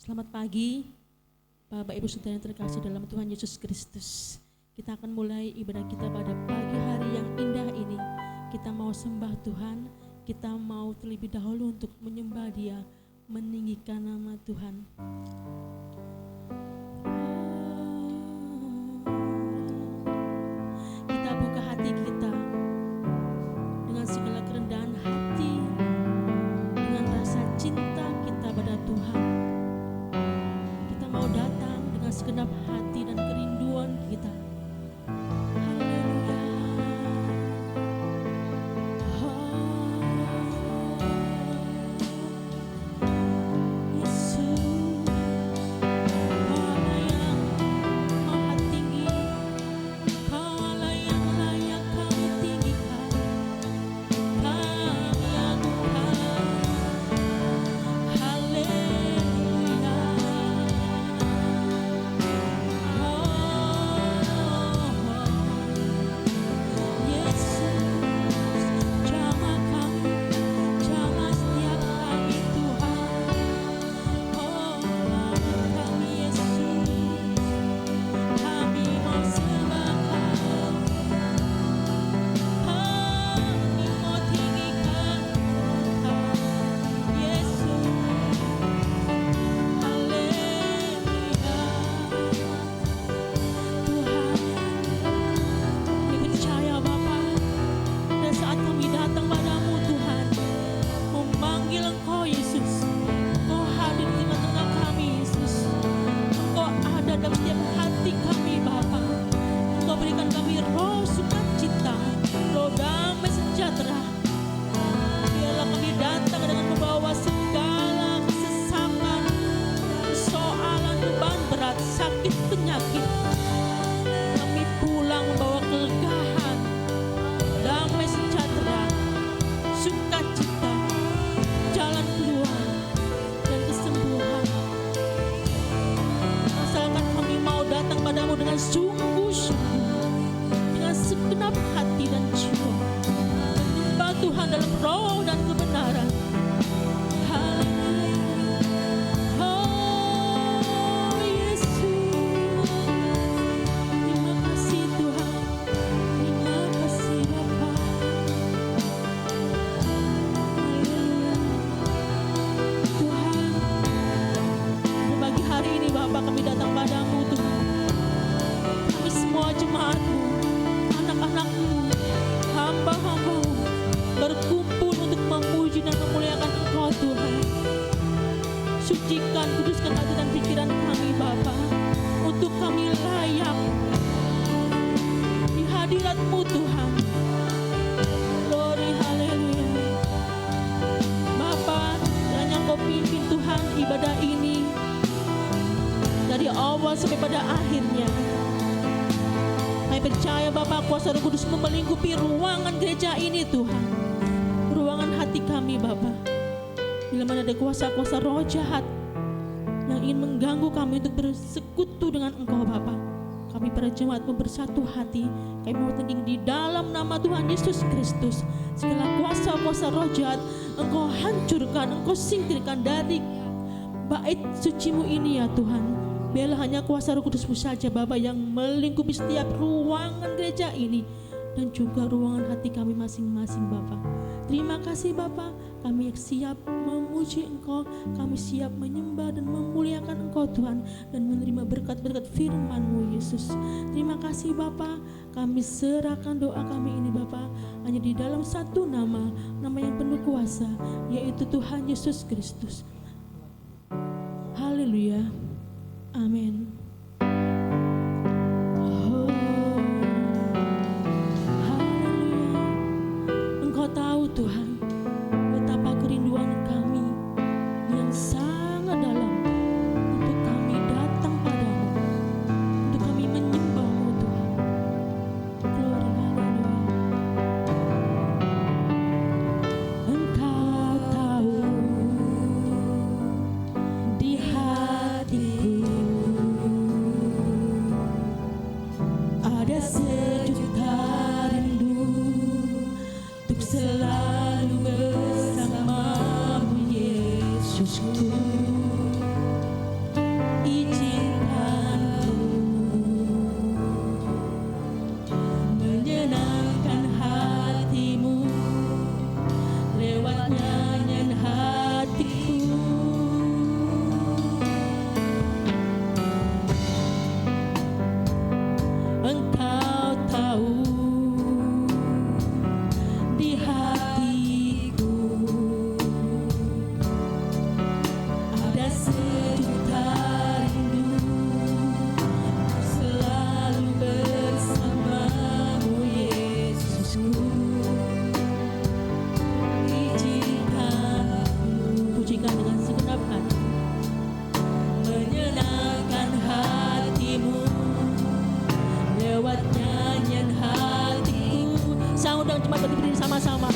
Selamat pagi, Bapak Ibu Saudara yang terkasih dalam Tuhan Yesus Kristus. Kita akan mulai ibadah kita pada pagi hari yang indah ini. Kita mau sembah Tuhan, kita mau terlebih dahulu untuk menyembah Dia, meninggikan nama Tuhan. Kita buka hati kita dengan segala kerendahan hati, dengan rasa cinta kita pada Tuhan. Kita mau datang dengan segenap hati dan kerinduan kita. Sampai pada akhirnya kami percaya Bapa, kuasa Roh Kudus melingkupi ruangan gereja ini Tuhan, ruangan hati kami Bapa. Bila mana ada kuasa-kuasa roh jahat yang ingin mengganggu kami untuk bersekutu dengan Engkau Bapa, kami para jemaat bersatu hati, kami mau tanding di dalam nama Tuhan Yesus Kristus. Segala kuasa-kuasa roh jahat Engkau hancurkan, Engkau singkirkan dari bait sucimu ini ya Tuhan. Biarlah hanya kuasa Roh Kudus-Mu saja Bapa yang melingkupi setiap ruangan gereja ini dan juga ruangan hati kami masing-masing Bapa. Terima kasih Bapa, kami siap memuji Engkau, kami siap menyembah dan memuliakan Engkau Tuhan dan menerima berkat-berkat firman-Mu Yesus. Terima kasih Bapa, kami serahkan doa kami ini Bapa hanya di dalam satu nama, nama yang penuh kuasa, yaitu Tuhan Yesus Kristus. Haleluya. Amin. Oh, haleluya. Engkau tahu Tuhan betapa kerinduan kami yang sangat dalam untuk kami datang padamu, untuk kami menyembah-Mu Tuhan. Glory, haleluya. Engkau tahu di hatiku cuma berdiri sama-sama.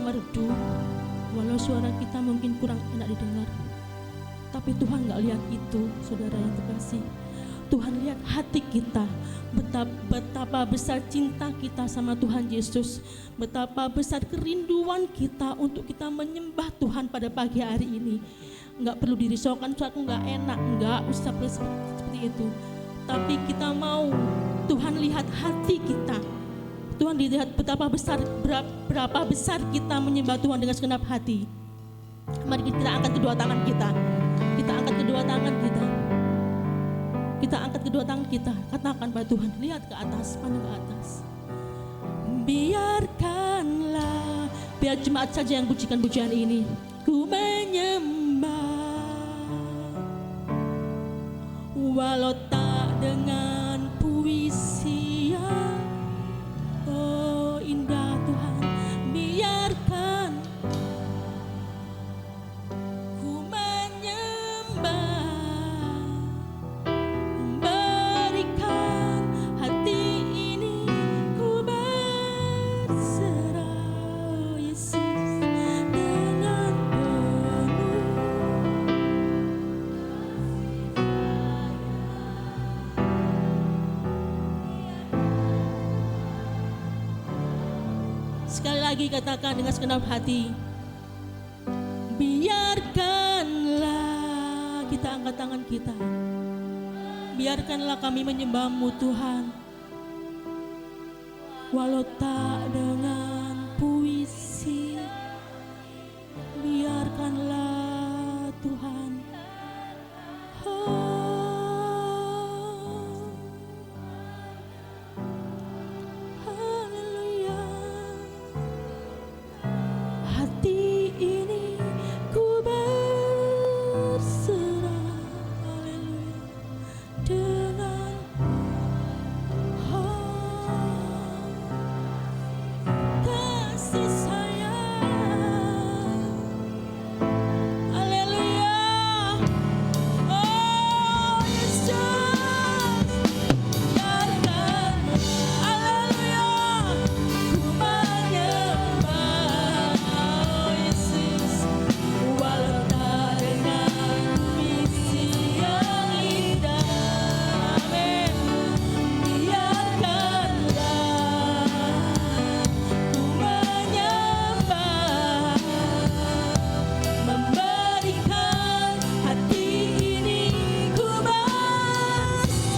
merdu, walau suara kita mungkin kurang enak didengar. Tapi Tuhan gak lihat itu, saudara yang terkasih. Tuhan lihat hati kita, betapa besar cinta kita sama Tuhan Yesus, betapa besar kerinduan kita untuk kita menyembah Tuhan pada pagi hari ini. Enggak perlu dirisaukan suatu enggak enak, enggak usah seperti itu. Tapi kita mau Tuhan lihat hati kita. Tuhan lihat berapa besar kita menyembah Tuhan dengan segenap hati. Mari kita angkat kedua tangan kita. Kita angkat kedua tangan kita. Kita angkat kedua tangan kita. Katakan pada Tuhan, lihat ke atas, pandang ke atas. Biarkanlah, biar jemaat saja yang pujikan pujian ini. Ku menyembah, walau tak dengan puisi yang indah Tuhan. Biarkan ku menyembah, memberikan hati ini, ku berserah Yesus dengan penuh. Sekali lagi katakan dengan segenap hati. Biarkanlah, kita angkat tangan kita. Biarkanlah kami menyembah-Mu Tuhan, walau tak dengan puisi. Biarkanlah Tuhan. Haleluya. Hati ini ku berserah, haleluya, dengan kasih sayang, haleluya. Oh Yesus, biarkan, haleluya, ku menyembah, oh Yesus, walau tak dengan puisi yang indah, amin. Biarkanlah ku menyembah, memberikan hati ini, ku berserah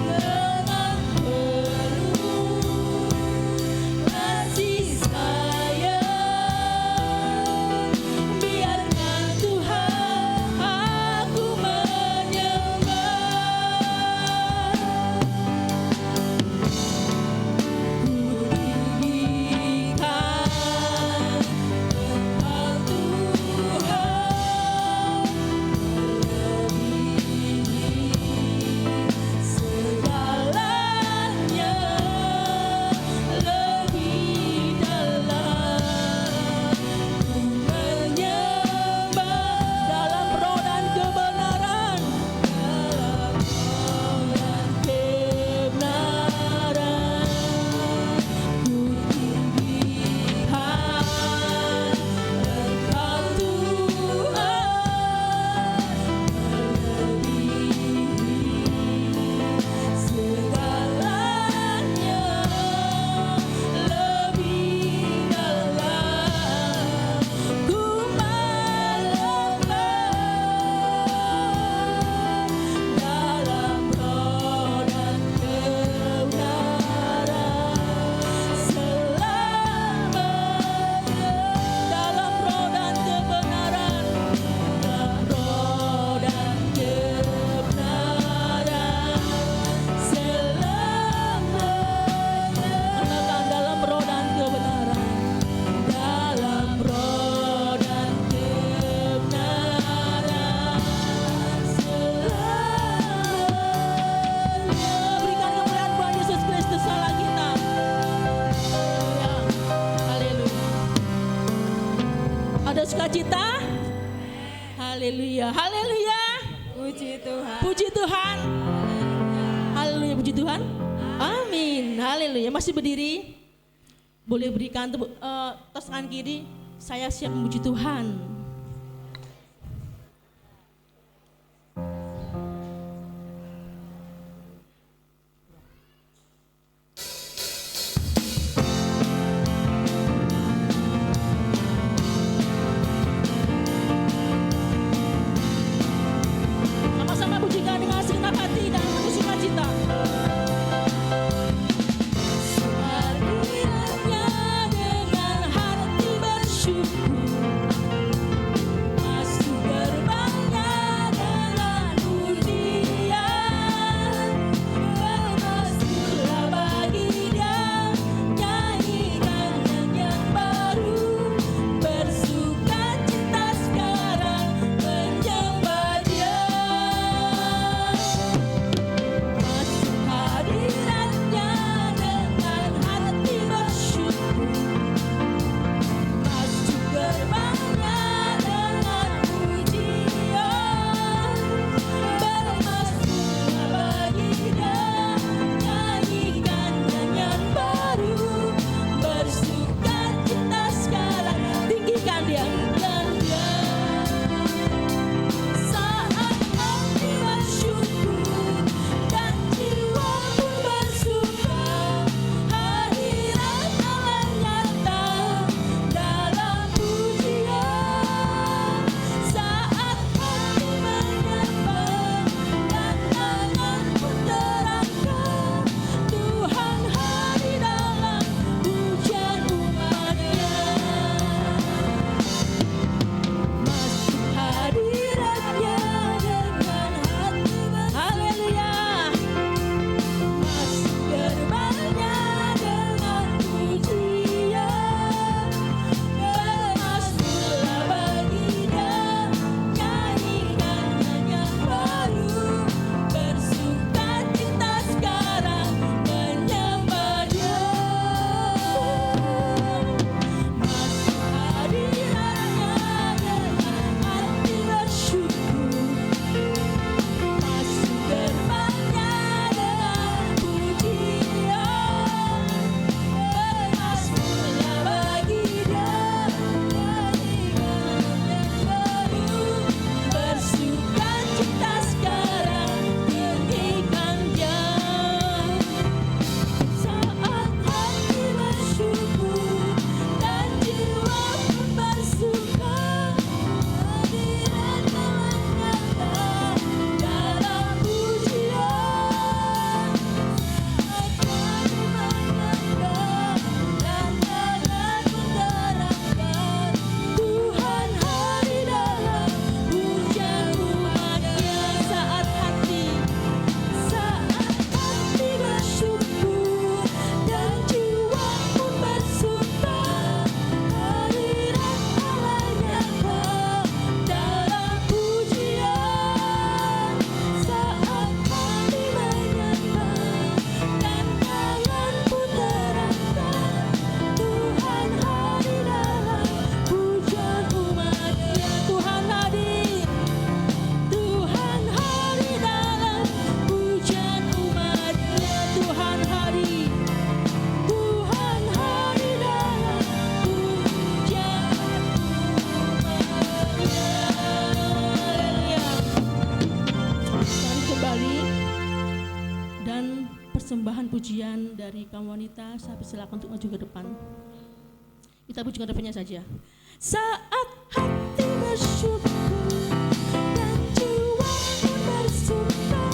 dengan penuh kasih sayang. Biarkan Tuhan aku menyembah, ku tinggikan Engkau Tuhan, melebihi segalanya, lebih dalam. Ku menyembah dalam roh dan kebenaran, dalam roh dan kebenaran. Ku tinggikan Engkau Tuhan, melebihi segalanya, lebih dalam. Ku menyembah dalam roh dan kebenaran selamanya, dalam roh dan kebenaran, dalam roh dan kebenaran selamanya. Katakan dalam roh dan kebenaran, dalam roh dan kebenaran selamanya. Berikan kemuliaan Tuhan Yesus Kristus Allah kita. Haleluya. Ada sukacita? Haleluya. Haleluya. Puji Tuhan. Puji Tuhan. Haleluya, puji Tuhan. Amin. Haleluya. Masih berdiri? Boleh berikan tos tangan kiri. Saya siap memuji Tuhan. wanita, saya silakan untuk maju ke depan. Kita pujikan refrennya saja. Saat hati bersyukur dan jiwa bersuka,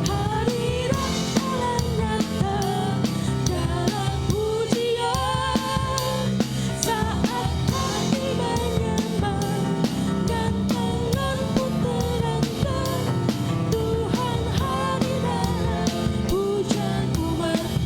hadirat Allah nyata dalam ujian. Saat hati menyembah dan tanganku terangkat, Tuhan hadir dalam pujianku bergerak.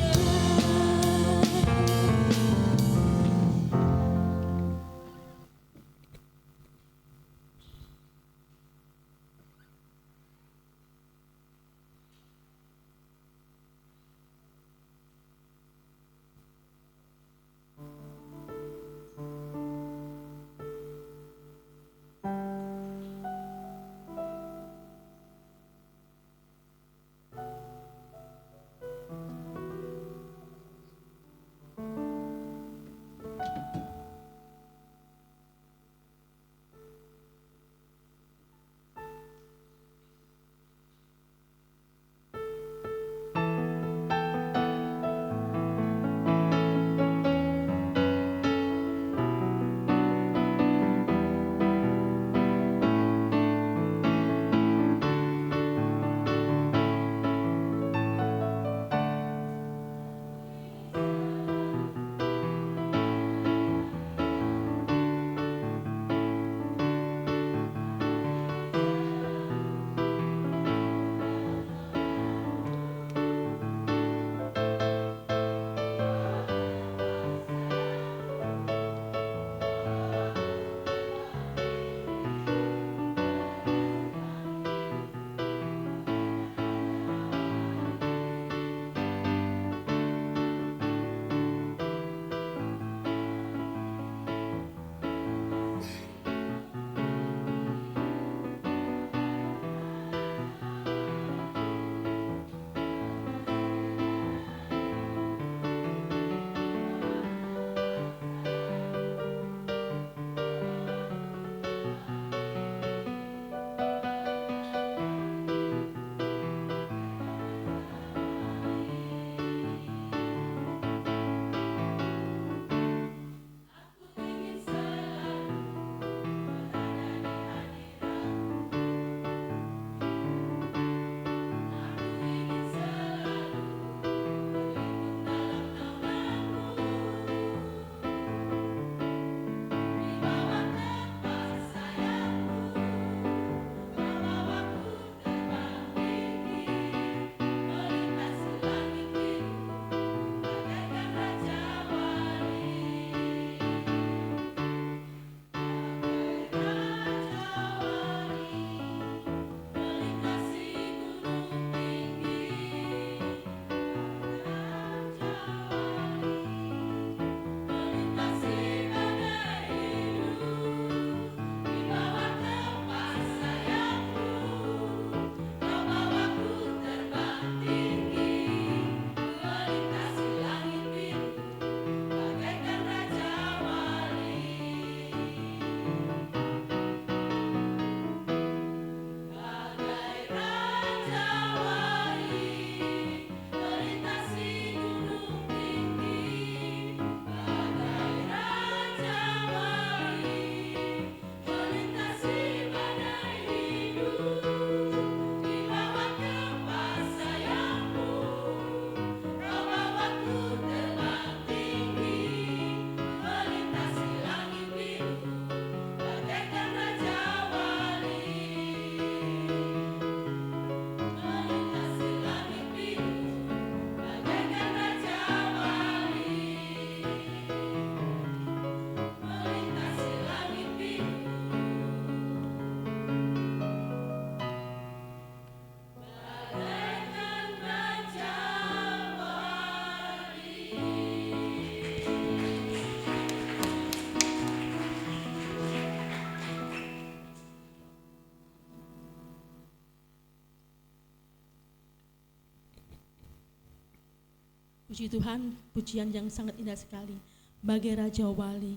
Puji Tuhan, pujian yang sangat indah sekali. Bagai Raja Wali,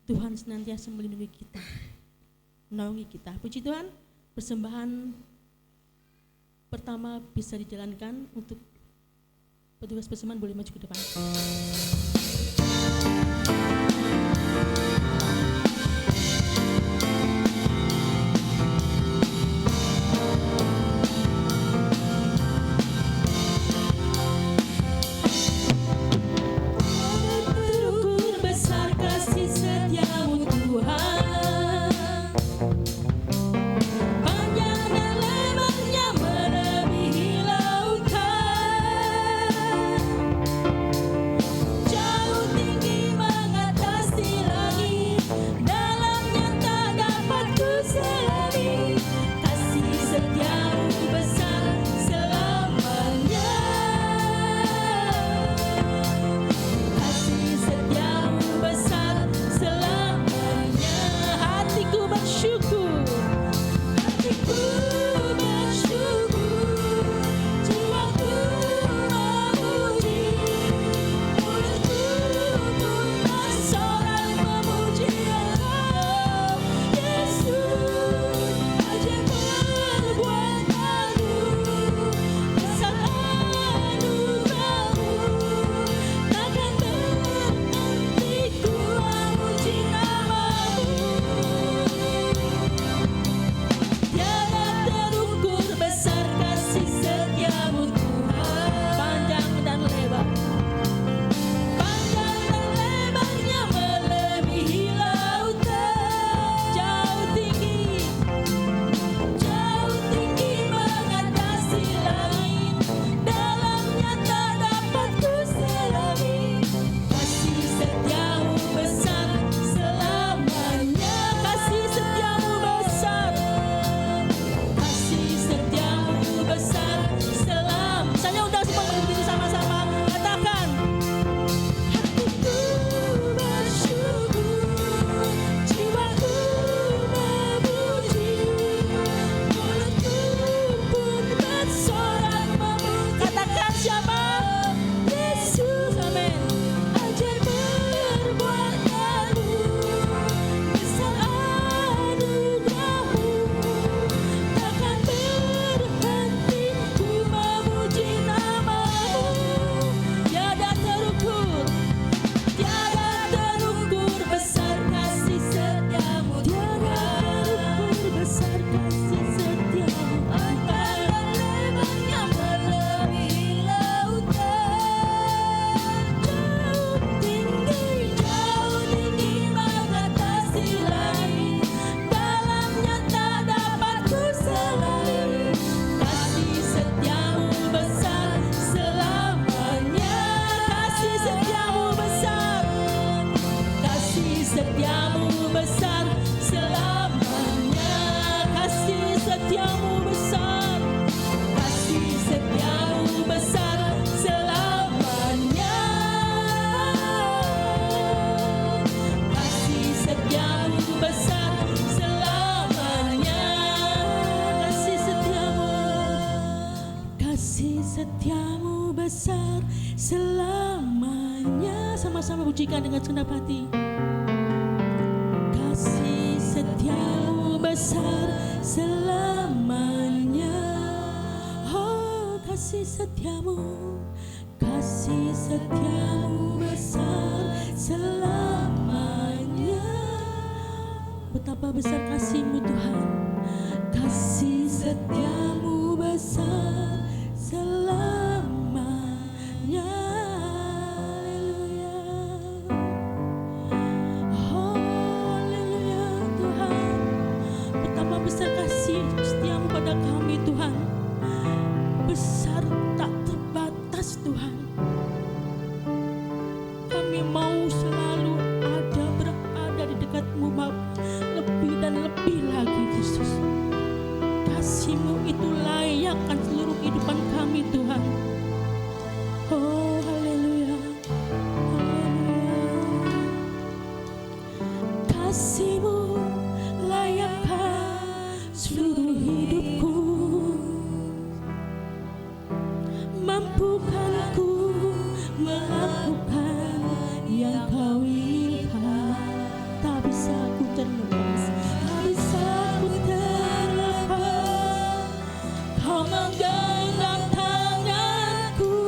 Tuhan senantiasa melindungi kita, menaungi kita. Puji Tuhan, persembahan pertama bisa dijalankan untuk Petugas persembahan boleh maju ke depan. Terukur besar kasih setiamu Tuhan, panjang dan lebarnya melebihi lautan, jauh tinggi mengatasi langit, dalamnya tak dapat kuselami. Kasih setiamu besar selamanya, kasih setiamu besar selamanya. Hatiku bersyukur, hatiku bersyukur, jiwaku memuji, mulutku pun bersorak memuji Engkau, Yesus. Ajaib perbuatanmu, besar anugerahmu, takkan berhenti ku memuji namamu. Tiada terukur besar kasih setiamu Tuhan, panjang dan lebar, panjang dan lebarnya melebihi lautan, jauh tinggi mengatasi langit, dalamnya tak dapat kuselami. Kasih setiamu besar selamanya, kasih setiamu besar, kasih setiamu besar selam. Saya undang semua berdiri sama-sama, katakan. Hatiku bersyukur, jiwaku memuji, mulutku pun bersorak memuji. Katakan siapa? Yesus, amin. Ajaib perbuatanmu, besar anugerahmu, takkan berhenti ku memuji namamu. Tiada terukur besar kasih setiamu Tuhan, besar kasih setiamu, panjang dan lebarnya melebihi lautan, jauh tinggi mengatasi langit, dalamnya tak dapat kuselami. Kasih setiamu besar selamanya, kasih setiamu besar, kasih setiamu besar selamanya, kasih setiamu besar, kasih setiamu besar selamanya, kasih setiamu besar selamanya, kasih setiamu besar selamanya. Sama-sama pujikan dengan segenap hati. Kasih setiamu besar selamanya, oh kasih setiamu besar selamanya. Betapa besar kasih-Mu Tuhan, kasih setiamu besar selamanya. Haleluya, haleluya Tuhan. Betapa besar kasih setiamu pada kami Tuhan, besar tak terbatas Tuhan. Kami mau selalu berada di dekat-Mu Bapa, lebih dan lebih lagi Yesus. Kasih-Mu itu layak akan seluruh kehidupan kami Tuhan. Oh haleluya, haleluya. Kasih-Mu layakkan seluruh hidupku, mampukan ku melakukan yang Kau inginkan. Tak bisa ku terlepas, tak bisa ku terlepas. Kau menggenggam tanganku,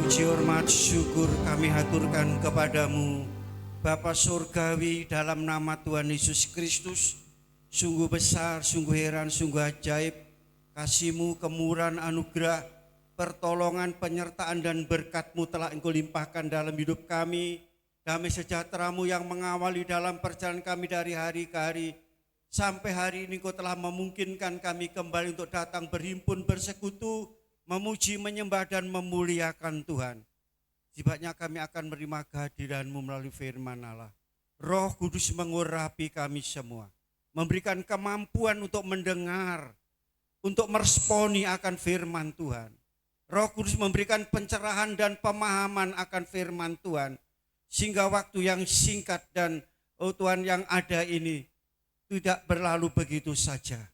Puji hormat syukur kami haturkan kepadamu Bapa Surgawi dalam nama Tuhan Yesus Kristus. Sungguh besar, sungguh heran, sungguh ajaib kasih-Mu, kemurahan, anugerah, pertolongan, penyertaan dan berkat-Mu telah Engkau limpahkan dalam hidup kami. Damai sejahtera-Mu yang mengawali dalam perjalanan kami dari hari ke hari. Sampai hari ini Engkau telah memungkinkan kami kembali untuk datang berhimpun, bersekutu, memuji, menyembah dan memuliakan Tuhan. Sifatnya kami akan menerima kehadiran-Mu melalui firman Allah. Roh Kudus mengurapi kami semua, memberikan kemampuan untuk mendengar, untuk meresponi akan firman Tuhan. Roh Kudus memberikan pencerahan dan pemahaman akan firman Tuhan, sehingga waktu yang singkat dan Tuhan yang ada ini tidak berlalu begitu saja.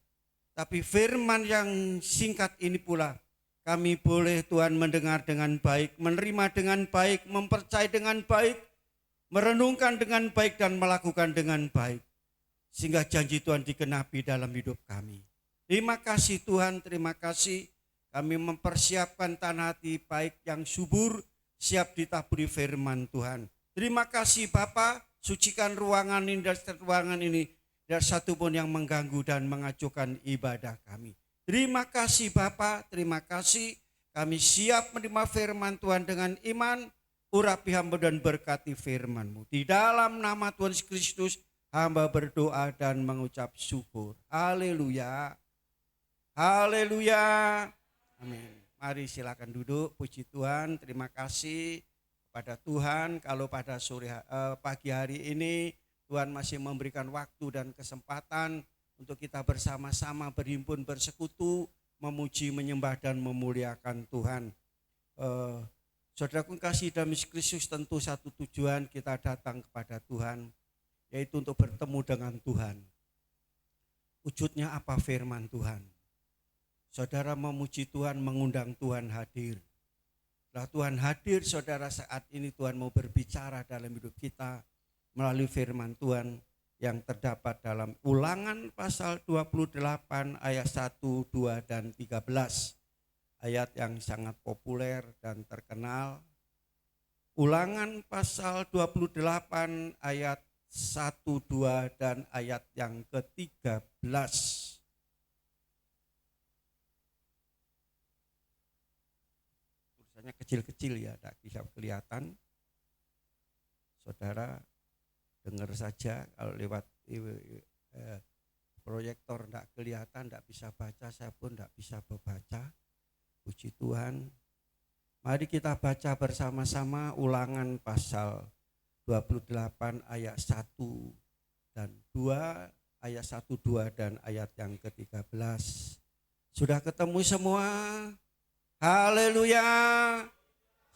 Tapi firman yang singkat ini pula kami boleh Tuhan mendengar dengan baik, menerima dengan baik, mempercayai dengan baik, merenungkan dengan baik dan melakukan dengan baik. Sehingga janji Tuhan digenapi dalam hidup kami. Terima kasih Tuhan, terima kasih. Kami mempersiapkan tanah hati baik yang subur, siap ditaburi firman Tuhan. Terima kasih Bapa, sucikan ruangan ini dan ruangan ini. Tidak satu pun yang mengganggu dan mengacuhkan ibadah kami. Terima kasih Bapa, terima kasih. Kami siap menerima firman Tuhan dengan iman, urapi hamba dan berkati firman-Mu. Di dalam nama Tuhan Yesus Kristus, hamba berdoa dan mengucap syukur. Haleluya, haleluya, amin. Mari silakan duduk, puji Tuhan, terima kasih kepada Tuhan. Kalau pada pagi hari ini, Tuhan masih memberikan waktu dan kesempatan untuk kita bersama-sama berhimpun, bersekutu, memuji, menyembah dan memuliakan Tuhan. Saudaraku kasih dalam Yesus Kristus, tentu satu tujuan kita datang kepada Tuhan, yaitu untuk bertemu dengan Tuhan. Wujudnya apa firman Tuhan? Saudara memuji Tuhan, mengundang Tuhan hadir. Setelah Tuhan hadir, saudara, saat ini Tuhan mau berbicara dalam hidup kita melalui firman Tuhan yang terdapat dalam Ulangan pasal 28 ayat 1, 2, dan 13. Ayat yang sangat populer dan terkenal. Ulangan pasal 28 ayat 1, 2, dan ayat yang ke-13. Tulisannya kecil-kecil ya, tidak bisa kelihatan. Saudara dengar saja, kalau lewat proyektor tidak kelihatan, tidak bisa baca, saya pun tidak bisa membaca. Puji Tuhan. Mari kita baca bersama-sama Ulangan pasal 28 ayat 1 dan 2, ayat 1, 2 dan ayat yang ke-13. Sudah ketemu semua? Haleluya.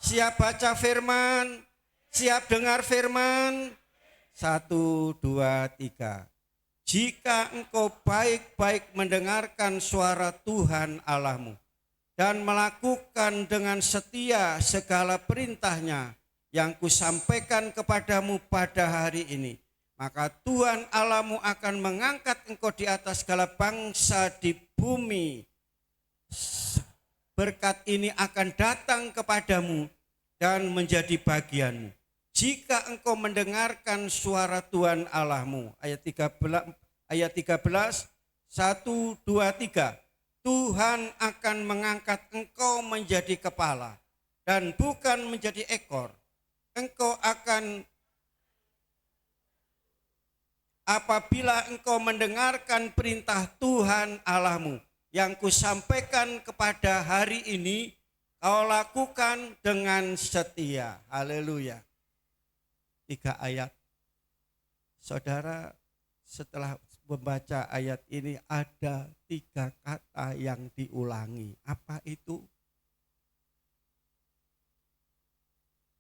Siap baca firman? Siap dengar firman? 1, 2, 3. Jika engkau baik-baik mendengarkan suara Tuhan Allahmu dan melakukan dengan setia segala perintahnya yang kusampaikan kepadamu pada hari ini, maka Tuhan Allahmu akan mengangkat engkau di atas segala bangsa di bumi. Berkat ini akan datang kepadamu dan menjadi bagianmu jika engkau mendengarkan suara Tuhan Allahmu. Ayat 13, 1, 2, 3. Tuhan akan mengangkat engkau menjadi kepala dan bukan menjadi ekor. Engkau akan, apabila engkau mendengarkan perintah Tuhan Allahmu yang kusampaikan kepada hari ini, kau lakukan dengan setia. Haleluya. 3 ayat. Saudara, setelah membaca ayat ini ada 3 kata yang diulangi. Apa itu?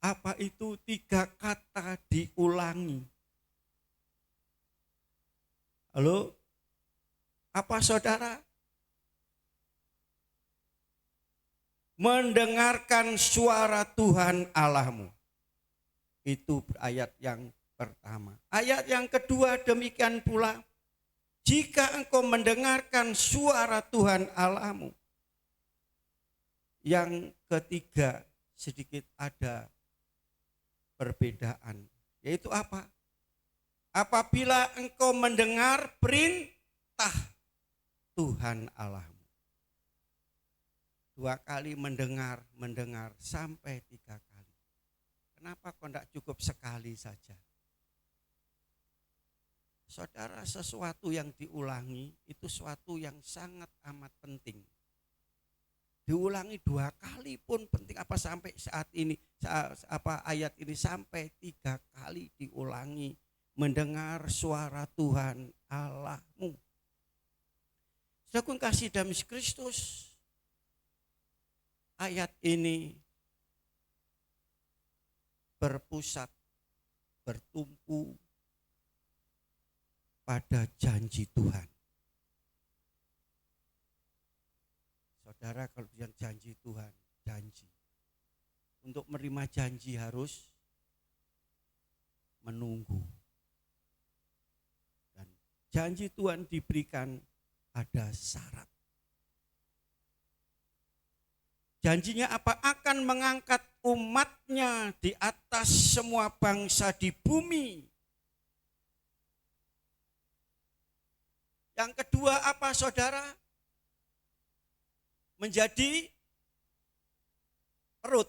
Apa itu 3 kata diulangi? Halo? Apa saudara? Mendengarkan suara Tuhan Allahmu. Itu ayat yang pertama. Ayat yang kedua demikian pula. Jika engkau mendengarkan suara Tuhan Allahmu. Yang ketiga, sedikit ada perbedaan. Yaitu apa? Apabila engkau mendengar perintah Tuhan Allahmu. 2 kali mendengar sampai 3 kali. Kenapa kok tidak cukup sekali saja? Saudara, sesuatu yang diulangi itu sesuatu yang sangat amat penting. Diulangi 2 kali pun penting, apa sampai saat ini, ayat ini sampai 3 kali diulangi. Mendengar suara Tuhan Allahmu. Saudaraku kasih dalam Kristus, ayat ini berpusat, bertumpu pada janji Tuhan. Saudara, kalau bilang janji Tuhan, janji. Untuk menerima janji harus menunggu. Dan janji Tuhan diberikan ada syarat. Janjinya apa? Akan mengangkat umatnya di atas semua bangsa di bumi. Yang kedua apa, saudara? Menjadi perut,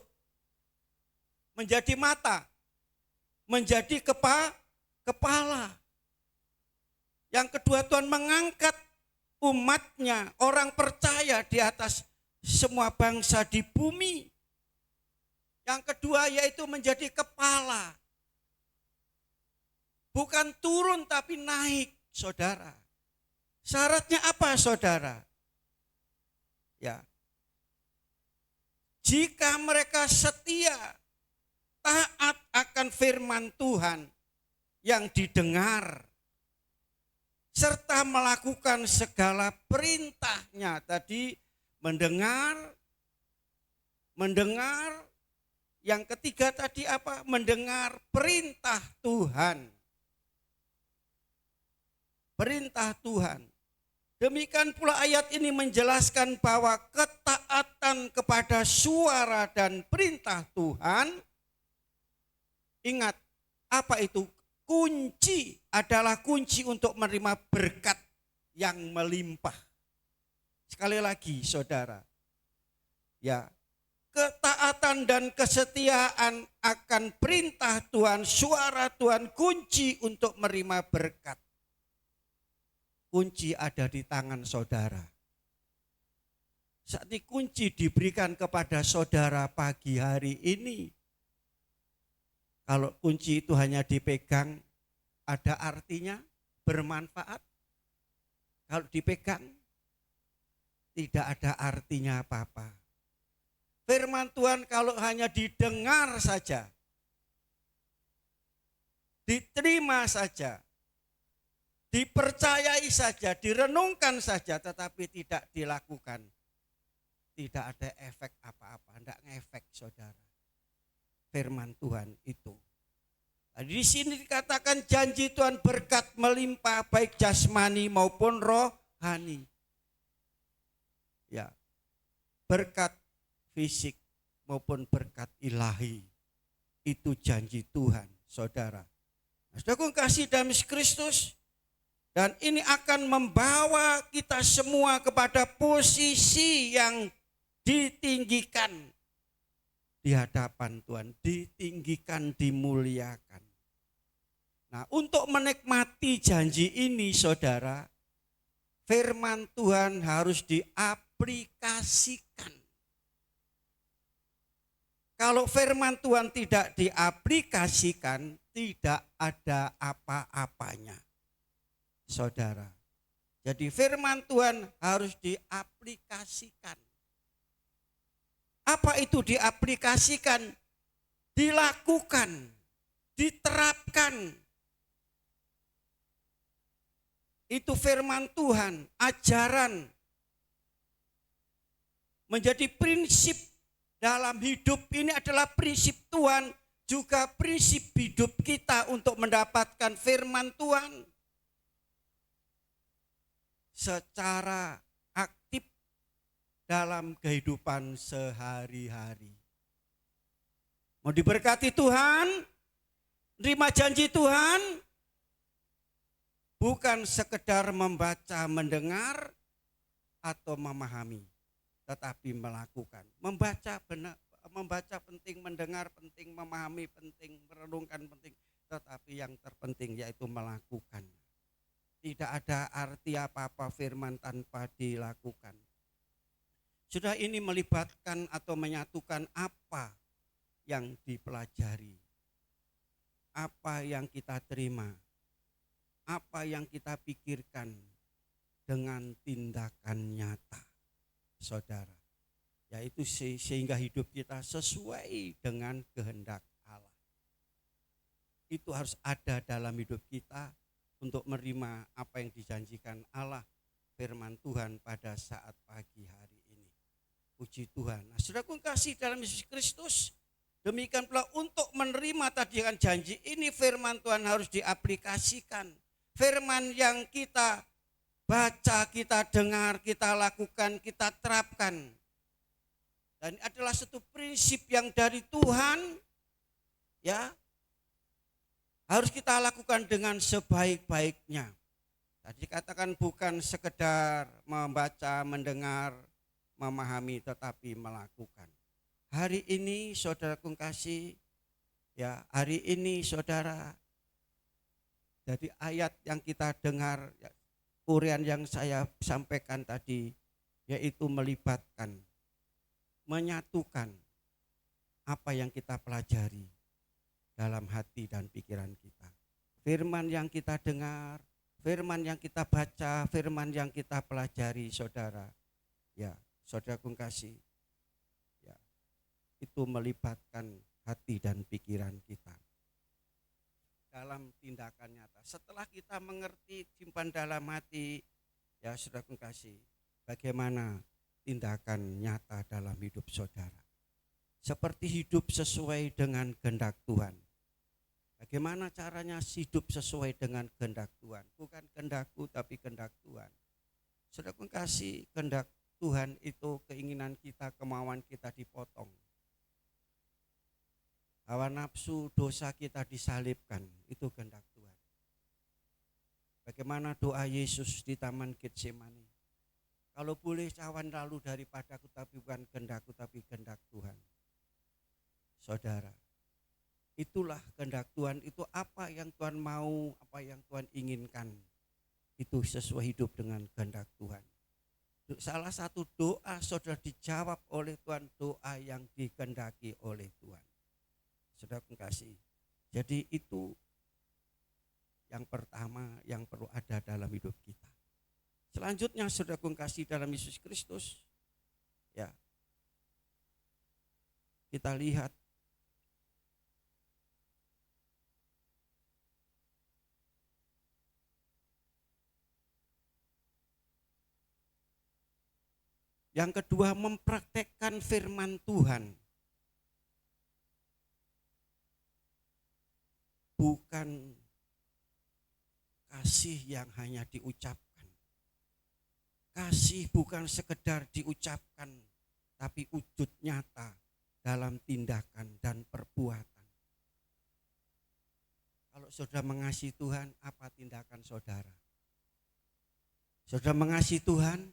menjadi mata, menjadi kepala. Yang kedua, Tuhan mengangkat umatnya, orang percaya di atas semua bangsa di bumi. Yang kedua yaitu menjadi kepala. Bukan turun tapi naik, saudara. Syaratnya apa, saudara? Ya. Jika mereka setia, taat akan firman Tuhan yang didengar, serta melakukan segala perintahnya. Tadi mendengar, yang ketiga tadi apa? Mendengar perintah Tuhan. Perintah Tuhan. Demikian pula ayat ini menjelaskan bahwa ketaatan kepada suara dan perintah Tuhan, ingat, apa itu? Kunci, adalah kunci untuk menerima berkat yang melimpah. Sekali lagi, saudara, ya, ketaatan dan kesetiaan akan perintah Tuhan, suara Tuhan, kunci untuk menerima berkat. Kunci ada di tangan saudara. Saat ini kunci diberikan kepada saudara pagi hari ini. Kalau kunci itu hanya dipegang, ada artinya, bermanfaat. Kalau dipegang, tidak ada artinya apa-apa. Firman Tuhan kalau hanya didengar saja, diterima saja, dipercayai saja, direnungkan saja, tetapi tidak dilakukan, tidak ada efek apa-apa, tidak ngefek, saudara. Firman Tuhan itu. Di sini dikatakan janji Tuhan berkat melimpah baik jasmani maupun rohani. Ya, berkat fisik maupun berkat ilahi, itu janji Tuhan, saudara. Saudaraku kasih dalam Kristus, dan ini akan membawa kita semua kepada posisi yang ditinggikan di hadapan Tuhan, ditinggikan, dimuliakan. Nah, untuk menikmati janji ini, saudara, firman Tuhan harus diaplikasikan. Kalau firman Tuhan tidak diaplikasikan, tidak ada apa-apanya, saudara. Jadi firman Tuhan harus diaplikasikan. Apa itu diaplikasikan? Dilakukan, diterapkan. Itu firman Tuhan, ajaran. Menjadi prinsip dalam hidup ini adalah prinsip Tuhan, juga prinsip hidup kita untuk mendapatkan firman Tuhan. Secara aktif dalam kehidupan sehari-hari. Mau diberkati Tuhan, terima janji Tuhan, bukan sekedar membaca, mendengar, atau memahami, tetapi melakukan. Membaca penting, mendengar penting, memahami penting, merenungkan penting, tetapi yang terpenting yaitu melakukan. Tidak ada arti apa-apa firman tanpa dilakukan. Sudah ini melibatkan atau menyatukan apa yang dipelajari, apa yang kita terima, apa yang kita pikirkan dengan tindakan nyata, saudara. Yaitu sehingga hidup kita sesuai dengan kehendak Allah. Itu harus ada dalam hidup kita untuk menerima apa yang dijanjikan Allah, firman Tuhan pada saat pagi hari ini. Puji Tuhan. Nah, saudaraku kasih dalam Yesus Kristus, demikian pula untuk menerima tadi dengan janji ini, firman Tuhan harus diaplikasikan. Firman yang kita baca, kita dengar, kita lakukan, kita terapkan. Dan adalah satu prinsip yang dari Tuhan, ya, harus kita lakukan dengan sebaik-baiknya. Tadi katakan bukan sekedar membaca, mendengar, memahami, tetapi melakukan. Hari ini saudaraku kasih, ya, hari ini saudara, dari ayat yang kita dengar, uraian yang saya sampaikan tadi, yaitu melibatkan, menyatukan apa yang kita pelajari dalam hati dan pikiran kita. Firman yang kita dengar, firman yang kita baca, firman yang kita pelajari, saudara, ya, saudaraku kasih, ya, itu melibatkan hati dan pikiran kita dalam tindakan nyata. Setelah kita mengerti, simpan dalam hati, ya saudaraku kasih, bagaimana tindakan nyata dalam hidup saudara. Seperti hidup sesuai dengan kehendak Tuhan. Bagaimana caranya hidup sesuai dengan kehendak Tuhan? Bukan kehendakku tapi kehendak Tuhan. Saudaraku kasih, kehendak Tuhan itu keinginan kita, kemauan kita dipotong. Hawa nafsu dosa kita disalibkan, itu kehendak Tuhan. Bagaimana doa Yesus di Taman Getsemani? Kalau boleh cawan lalu daripadaku, tapi bukan kehendakku tapi kehendak Tuhan. Saudara, itulah kehendak Tuhan, itu apa yang Tuhan mau, apa yang Tuhan inginkan. Itu sesuai hidup dengan kehendak Tuhan. Salah satu doa saudara dijawab oleh Tuhan, doa yang dikehendaki oleh Tuhan. Saudara kasih. Jadi itu yang pertama yang perlu ada dalam hidup kita. Selanjutnya saudara kasih dalam Yesus Kristus, ya, kita lihat yang kedua, mempraktekkan firman Tuhan. Bukan kasih yang hanya diucapkan. Kasih bukan sekedar diucapkan, tapi wujud nyata dalam tindakan dan perbuatan. Kalau saudara mengasihi Tuhan, apa tindakan saudara? Saudara mengasihi Tuhan,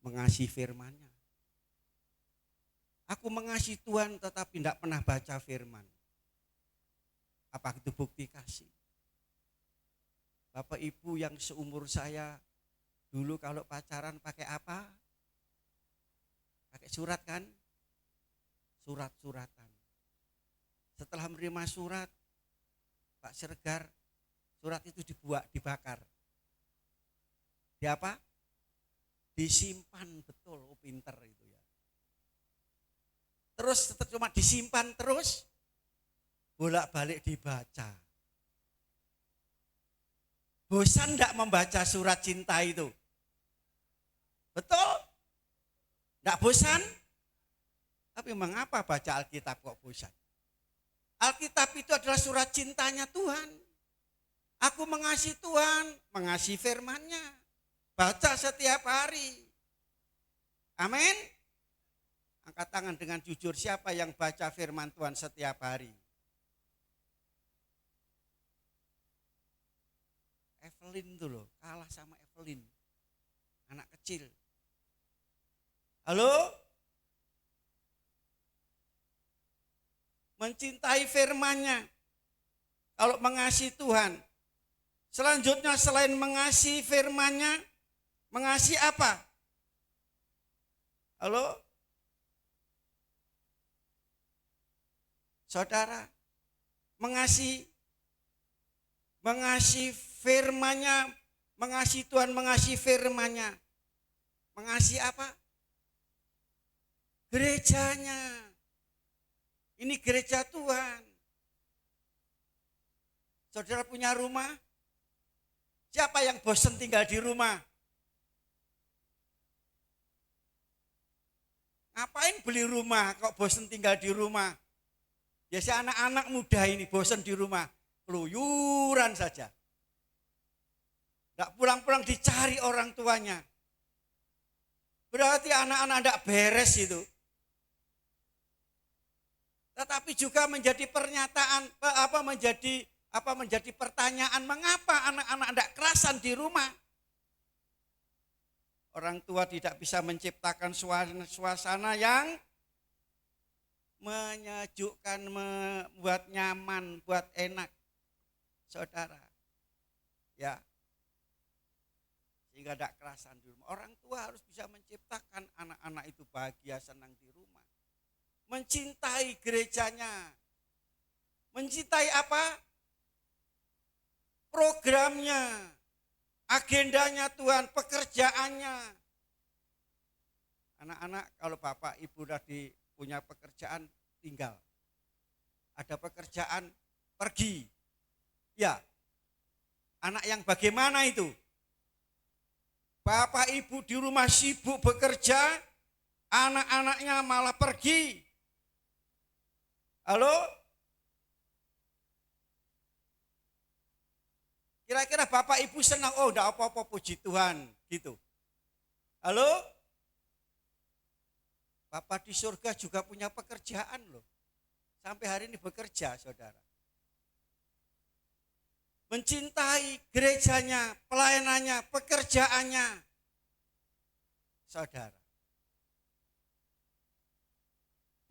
mengasihi firman-Nya. Aku mengasihi Tuhan tetapi tidak pernah baca firman. Apa itu bukti kasih? Bapak Ibu yang seumur saya dulu kalau pacaran pakai apa? Pakai surat kan? Surat-suratan. Setelah menerima surat, Pak Sergar, surat itu dibakar. Di apa? Disimpan, betul, pinter itu ya. Terus cuma disimpan terus, bolak-balik dibaca. Bosan enggak membaca surat cinta itu? Betul? Enggak bosan? Tapi mengapa baca Alkitab kok bosan? Alkitab itu adalah surat cintanya Tuhan. Aku mengasihi Tuhan, mengasihi firman-Nya. Baca setiap hari. Amin. Angkat tangan dengan jujur, siapa yang baca firman Tuhan setiap hari? Evelyn tuh loh, kalah sama Evelyn. Anak kecil. Halo? Mencintai firman-Nya. Kalau mengasihi Tuhan. Selanjutnya selain mengasihi firman-Nya, mengasihi apa? Halo? Saudara, mengasihi firman-Nya, mengasihi Tuhan, mengasihi firman-Nya. Mengasihi apa? Gerejanya. Ini gereja Tuhan. Saudara punya rumah? Siapa yang bosan tinggal di rumah? Ngapain beli rumah kok bosan tinggal di rumah? Biasa anak-anak muda ini bosan di rumah, keluyuran saja. Tidak pulang-pulang dicari orang tuanya. Berarti anak-anak tidak beres itu. Tetapi juga menjadi menjadi pertanyaan, mengapa anak-anak tidak kerasan di rumah? Orang tua tidak bisa menciptakan suasana yang menyejukkan, membuat nyaman, buat enak, saudara. Ya, sehingga tidak kerasan di rumah. Orang tua harus bisa menciptakan anak-anak itu bahagia, senang di rumah. Mencintai gerejanya. Mencintai apa? Programnya, agendanya Tuhan, pekerjaannya. Anak-anak kalau bapak ibu tadi punya pekerjaan tinggal. Ada pekerjaan pergi. Ya. Anak yang bagaimana itu? Bapak ibu di rumah sibuk bekerja, anak-anaknya malah pergi. Halo? Kira-kira bapak ibu senang, oh enggak apa-apa puji Tuhan gitu. Halo? Bapak di surga juga punya pekerjaan loh. Sampai hari ini bekerja, saudara. Mencintai gerejanya, pelayanannya, pekerjaannya. Saudara.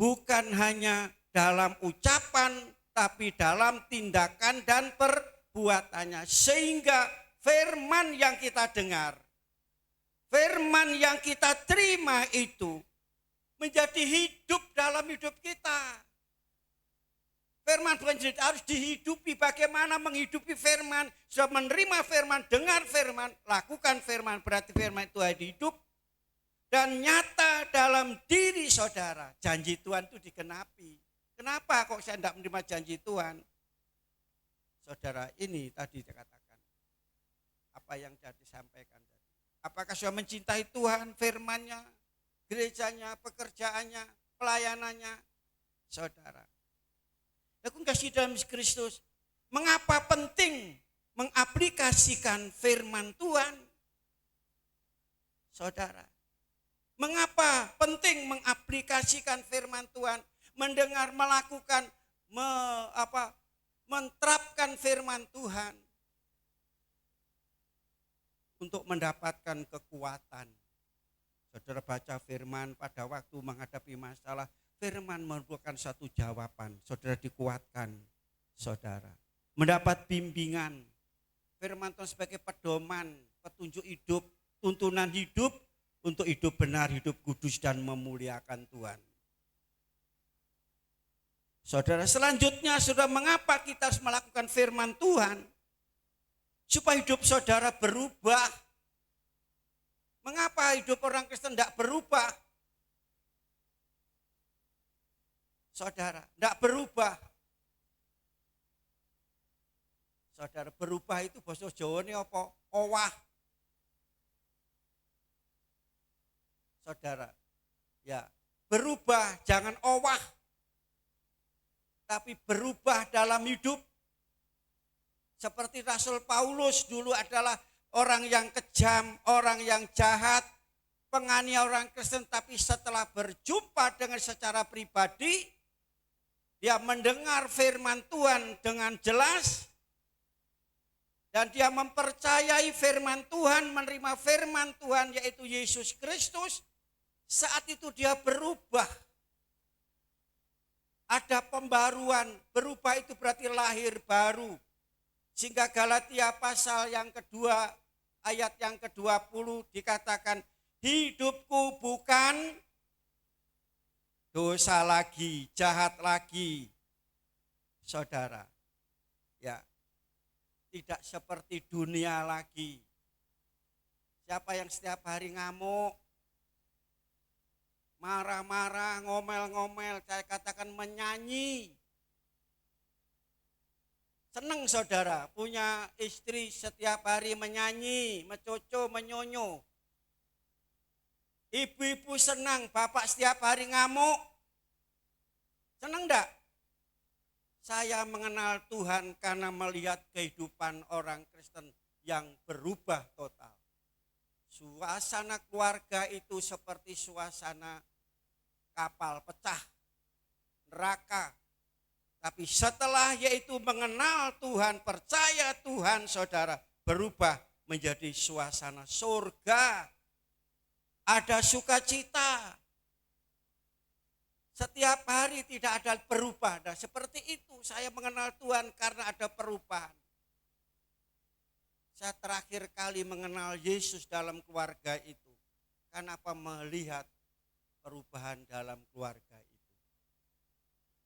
Bukan hanya dalam ucapan, tapi dalam tindakan dan perbuatannya. Sehingga firman yang kita dengar, firman yang kita terima itu menjadi hidup dalam hidup kita. Firman bukan harus dihidupi. Bagaimana menghidupi firman? Sudah menerima firman, dengar firman, lakukan firman. Berarti firman itu hidup dan nyata dalam diri saudara. Janji Tuhan itu dikenapi. Kenapa kok saya tidak menerima janji Tuhan? Saudara, ini tadi dikatakan. Apa yang tadi disampaikan tadi. Apakah sudah mencintai Tuhan, firman-Nya, gerejanya, pekerjaannya, pelayanannya? Saudara. Aku kasih dalam Kristus. Mengapa penting mengaplikasikan firman Tuhan? Saudara. Mengapa penting mengaplikasikan firman Tuhan? Mendengar, melakukan, menerapkan firman Tuhan. Untuk mendapatkan kekuatan. Saudara baca firman pada waktu menghadapi masalah. Firman merupakan satu jawaban. Saudara dikuatkan. Saudara. Mendapat bimbingan. Firman Tuhan sebagai pedoman. Petunjuk hidup. Tuntunan hidup. Untuk hidup benar, hidup kudus dan memuliakan Tuhan. Saudara, selanjutnya saudara, mengapa kita harus melakukan firman Tuhan? Supaya hidup saudara berubah. Mengapa hidup orang Kristen tidak berubah? Saudara, tidak berubah. Saudara, berubah itu bahasa Jawa ini apa? Owah. Saudara, ya, berubah jangan owah. Tapi berubah dalam hidup. Seperti Rasul Paulus dulu adalah orang yang kejam, orang yang jahat, penganiaya orang Kristen, tapi setelah berjumpa dengan secara pribadi, dia mendengar firman Tuhan dengan jelas, dan dia mempercayai firman Tuhan, menerima firman Tuhan yaitu Yesus Kristus. Saat itu dia berubah. Ada pembaruan, berubah itu berarti lahir baru. Sehingga Galatia pasal yang kedua, ayat yang ke-20 dikatakan, hidupku bukan dosa lagi, jahat lagi. Saudara, ya, tidak seperti dunia lagi. Siapa yang setiap hari ngamuk, marah-marah, ngomel-ngomel, saya katakan menyanyi. Senang saudara punya istri setiap hari menyanyi, mencoco, menyonyo. Ibu-ibu senang bapak setiap hari ngamuk. Senang enggak? Saya mengenal Tuhan karena melihat kehidupan orang Kristen yang berubah total. Suasana keluarga itu seperti suasana kapal pecah, neraka. Tapi setelah yaitu mengenal Tuhan, percaya Tuhan, saudara, berubah menjadi suasana surga. Ada sukacita. Setiap hari tidak ada perubahan. Nah, seperti itu saya mengenal Tuhan karena ada perubahan. Saya terakhir kali mengenal Yesus dalam keluarga itu. Kenapa? Melihat perubahan dalam keluarga itu.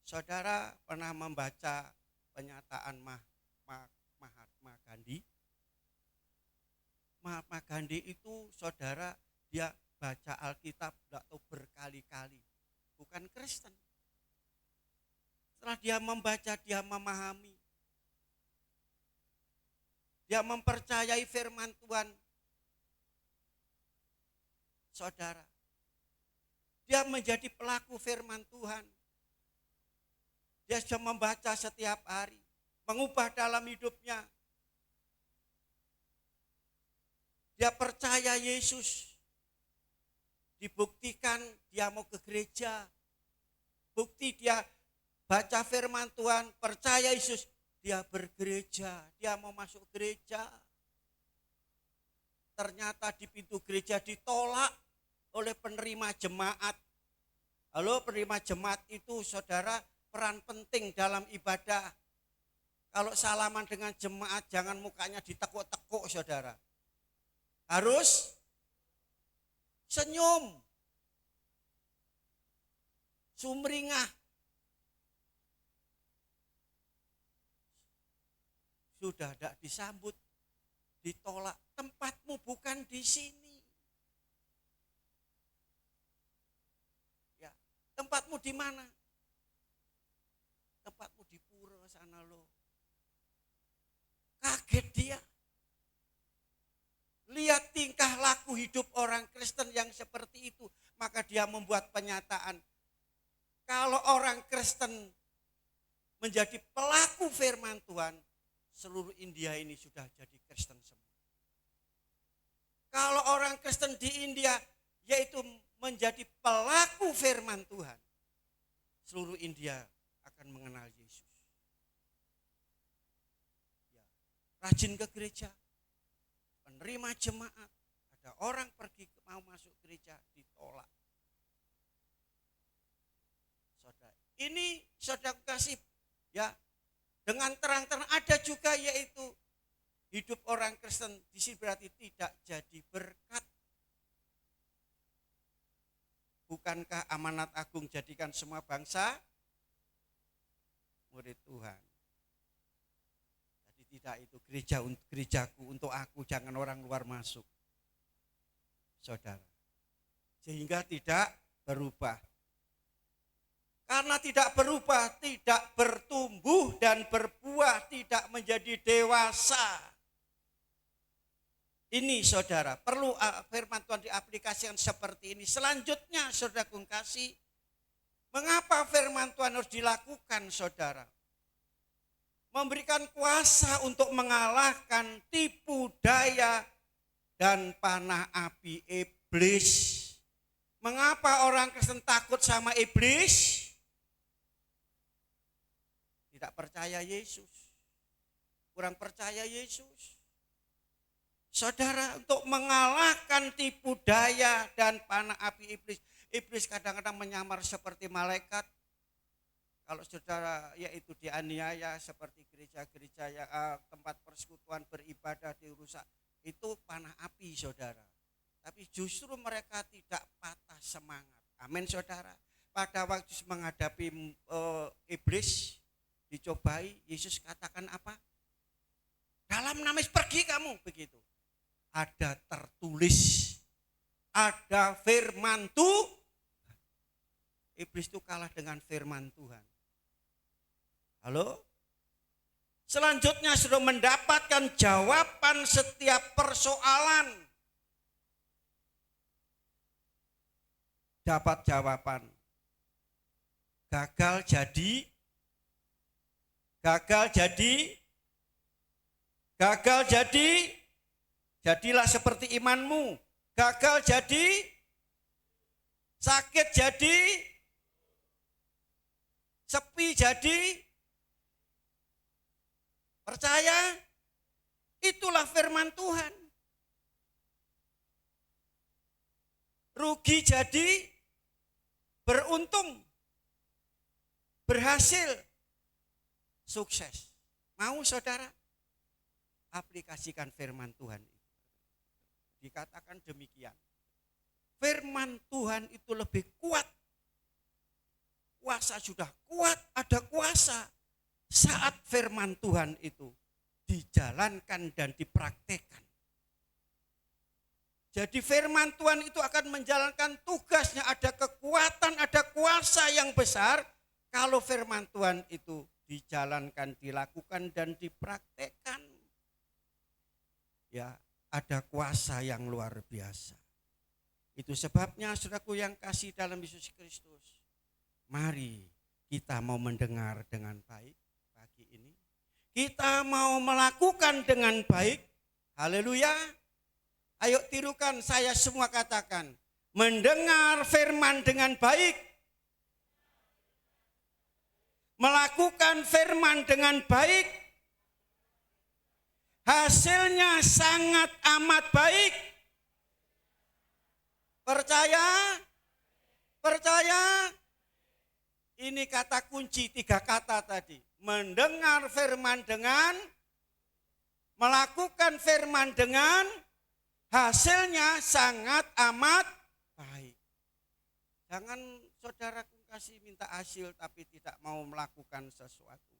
Saudara pernah membaca pernyataan Mahatma Gandhi? Mahatma Gandhi itu saudara, dia baca Alkitab tidak tahu berkali-kali. Bukan Kristen. Setelah dia membaca, dia memahami. Dia mempercayai firman Tuhan. Saudara, dia menjadi pelaku firman Tuhan. Dia sudah membaca setiap hari, mengubah dalam hidupnya. Dia percaya Yesus. Dibuktikan dia mau ke gereja. Bukti dia baca firman Tuhan, percaya Yesus, dia bergereja, dia mau masuk gereja. Ternyata di pintu gereja ditolak oleh penerima jemaat. Halo, penerima jemaat itu saudara peran penting dalam ibadah. Kalau salaman dengan jemaat jangan mukanya ditekuk-tekuk saudara. Harus senyum, sumringah. Sudah tidak disambut, ditolak. Tempatmu bukan di sini. Ya, tempatmu di mana? Tempatmu di pura sana lo. Kaget dia. Lihat tingkah laku hidup orang Kristen yang seperti itu. Maka dia membuat pernyataan. Kalau orang Kristen menjadi pelaku firman Tuhan, seluruh India ini sudah jadi Kristen semua. Kalau orang Kristen di India yaitu menjadi pelaku firman Tuhan, seluruh India akan mengenal Yesus. Ya, rajin ke gereja, penerima jemaat, ada orang pergi mau masuk gereja ditolak. Saudara, ini saudara kasih ya dengan terang-terang. Ada juga yaitu hidup orang Kristen di sini berarti tidak jadi berkat. Bukankah amanat agung jadikan semua bangsa murid Tuhan? Jadi tidak itu gereja untuk gerejaku, untuk aku, jangan orang luar masuk. Saudara. Sehingga tidak berubah. Karena tidak berubah, tidak bertumbuh dan berbuah, tidak menjadi dewasa. Ini saudara, perlu firman Tuhan diaplikasikan seperti ini. Selanjutnya saudara kasih, mengapa firman Tuhan harus dilakukan saudara? Memberikan kuasa untuk mengalahkan tipu daya dan panah api iblis. Mengapa orang Kristen takut sama iblis? Tidak percaya Yesus. Kurang percaya Yesus. Saudara, untuk mengalahkan tipu daya dan panah api iblis, iblis kadang-kadang menyamar seperti malaikat. Kalau saudara yaitu dianiaya seperti gereja-gereja yang tempat persekutuan beribadah dirusak, itu panah api saudara. Tapi justru mereka tidak patah semangat. Amin saudara. Pada waktu menghadapi iblis dicobai, Yesus katakan apa? Dalam nama Yesus pergi kamu, begitu. Ada tertulis, ada firman Tuhan. Iblis itu kalah dengan firman Tuhan. Halo? Selanjutnya sudah mendapatkan jawaban setiap persoalan. Dapat jawaban. Gagal jadi, jadilah seperti imanmu. Gagal jadi, sakit jadi, sepi jadi, percaya, itulah firman Tuhan. Rugi jadi, beruntung, berhasil, sukses. Mau saudara? Aplikasikan firman Tuhan. Dikatakan demikian. Firman Tuhan itu lebih kuat. Kuasa sudah kuat, ada kuasa. Saat firman Tuhan itu dijalankan dan dipraktekkan. Jadi firman Tuhan itu akan menjalankan tugasnya, ada kekuatan, ada kuasa yang besar. Kalau firman Tuhan itu dijalankan, dilakukan dan dipraktekkan. Ya, ada kuasa yang luar biasa. Itu sebabnya saudaraku yang kasih dalam Yesus Kristus. Mari kita mau mendengar dengan baik pagi ini. Kita mau melakukan dengan baik. Haleluya. Ayo tirukan, saya semua katakan. Mendengar firman dengan baik. Melakukan firman dengan baik. Hasilnya sangat amat baik. Percaya? Percaya? Ini kata kunci, 3 kata tadi. Mendengar firman dengan, melakukan firman dengan, hasilnya sangat amat baik. Jangan saudaraku kasih minta hasil tapi tidak mau melakukan sesuatu.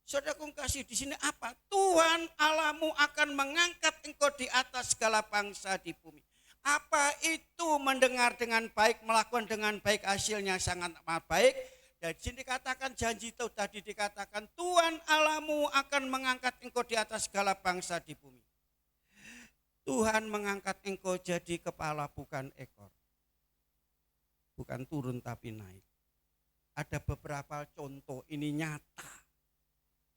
Saudaraku kasih di sini apa? Tuhan Allahmu akan mengangkat engkau di atas segala bangsa di bumi. Apa itu mendengar dengan baik, melakukan dengan baik, hasilnya sangat amat baik. Dan di sini dikatakan janji itu tadi dikatakan Tuhan Allahmu akan mengangkat engkau di atas segala bangsa di bumi. Tuhan mengangkat engkau jadi kepala bukan ekor. Bukan turun tapi naik. Ada beberapa contoh ini nyata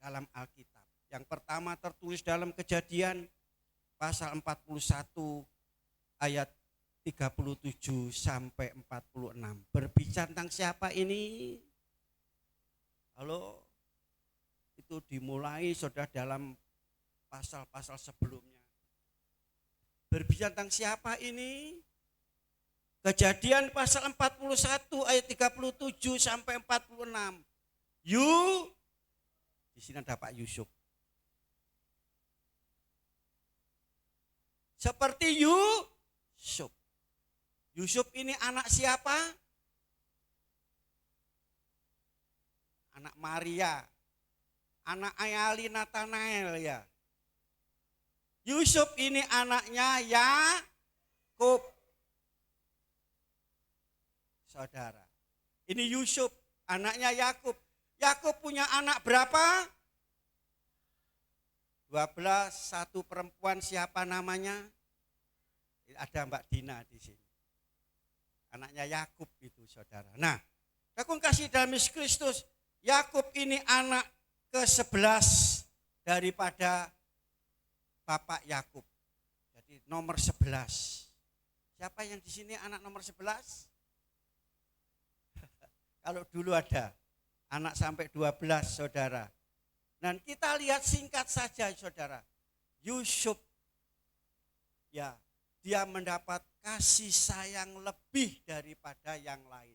dalam Alkitab. Yang pertama tertulis dalam Kejadian pasal 41 ayat 37 sampai 46. Berbicara tentang siapa ini? Halo? Itu dimulai saudara dalam pasal-pasal sebelumnya. Berbicara tentang siapa ini? Kejadian pasal 41 ayat 37 sampai 46. Di sini ada Pak Yusuf. Seperti Yusuf. Yusuf ini anak siapa? Anak Maria. Anak Ayali Nathanael ya. Yusuf ini anaknya Yakub. Saudara. Ini Yusuf, anaknya Yakub. Yakub punya anak berapa? 12, satu perempuan, siapa namanya? Ada Mbak Dina di sini. Anaknya Yakub itu saudara. Nah, aku kasih dalam Yesus Kristus, Yakub ini anak ke-11 daripada Bapak Yakub. Jadi nomor 11. Siapa yang di sini anak nomor 11? Kalau dulu ada anak sampai 12 saudara. Dan kita lihat singkat saja saudara. Yusuf ya, dia mendapat kasih sayang lebih daripada yang lain.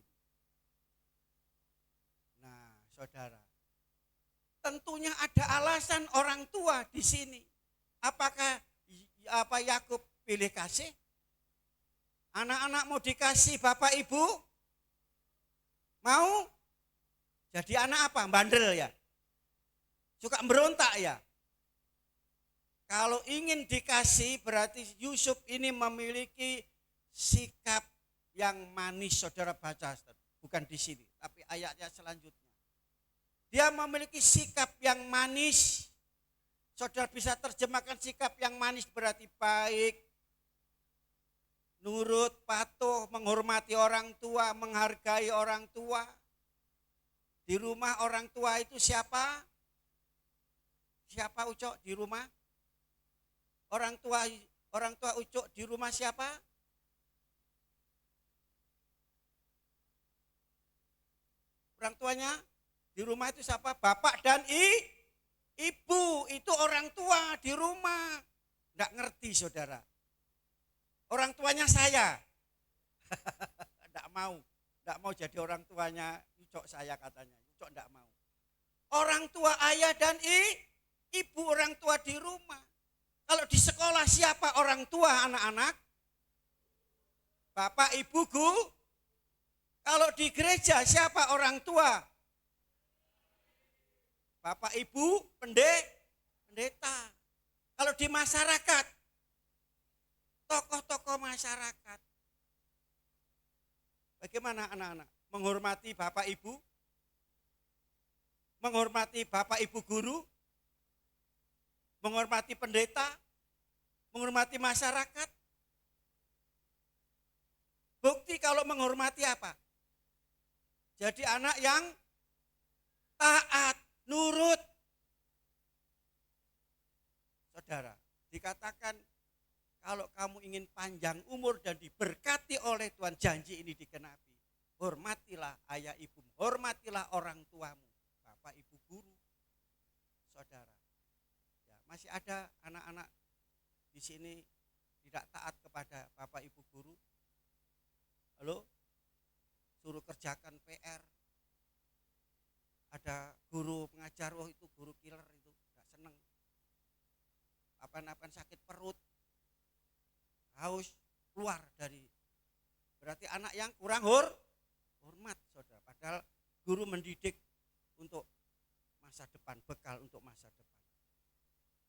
Nah, saudara, tentunya ada alasan orang tua di sini. Apakah Yakub pilih kasih? Anak-anak mau dikasih bapak ibu? Mau? Jadi anak apa? Bandel ya? Suka berontak ya? Kalau ingin dikasih berarti Yusuf ini memiliki sikap yang manis, saudara baca, bukan di sini, tapi ayatnya selanjutnya. Dia memiliki sikap yang manis. Saudara bisa terjemahkan sikap yang manis berarti baik, nurut, patuh, menghormati orang tua, menghargai orang tua. Di rumah orang tua itu siapa? Siapa Ucok di rumah? Orang tua Ucok di rumah siapa? Orang tuanya di rumah itu siapa? Bapak dan ibu. Itu orang tua di rumah. Enggak ngerti saudara. Orang tuanya saya. Enggak mau jadi orang tuanya Ucok saya katanya. Ucok enggak mau. Orang tua ayah dan ibu, orang tua di rumah. Kalau di sekolah siapa orang tua anak-anak? Bapak, ibu, guru. Kalau di gereja siapa orang tua? Bapak, ibu, pendeta. Kalau di masyarakat, tokoh-tokoh masyarakat. Bagaimana anak-anak? Menghormati bapak, ibu? Menghormati bapak, ibu, guru? Menghormati pendeta, menghormati masyarakat. Bukti kalau menghormati apa? Jadi anak yang taat, nurut. Saudara, dikatakan kalau kamu ingin panjang umur dan diberkati oleh Tuhan, janji ini digenapi. Hormatilah ayah ibumu, hormatilah orang tuamu, bapak ibu guru. Saudara. Masih ada anak-anak di sini tidak taat kepada bapak ibu guru. Halo? Suruh kerjakan PR. Ada guru pengajar, itu guru killer itu, enggak seneng. Apa-apa sakit perut, haus, keluar dari. Berarti anak yang kurang hormat, saudara. Padahal guru mendidik untuk masa depan, bekal untuk masa depan.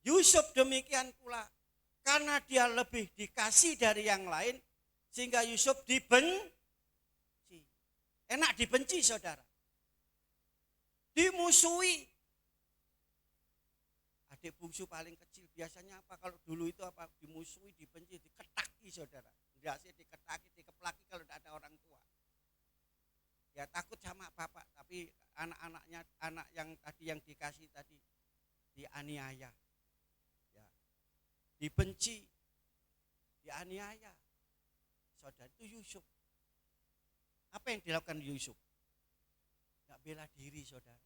Yusuf demikian pula, karena dia lebih dikasih dari yang lain, sehingga Yusuf dibenci. Enak dibenci saudara. Dimusuhi. Adik bungsu paling kecil biasanya apa? Kalau dulu itu apa? Dimusuhi, dibenci, diketaki saudara. Biasanya diketaki, dikeplaki kalau tidak ada orang tua. Ya takut sama bapak, tapi anak-anaknya, anak yang tadi yang dikasih tadi dianiaya. Dibenci, dianiaya. Saudara, itu Yusuf. Apa yang dilakukan Yusuf? Enggak bela diri saudara.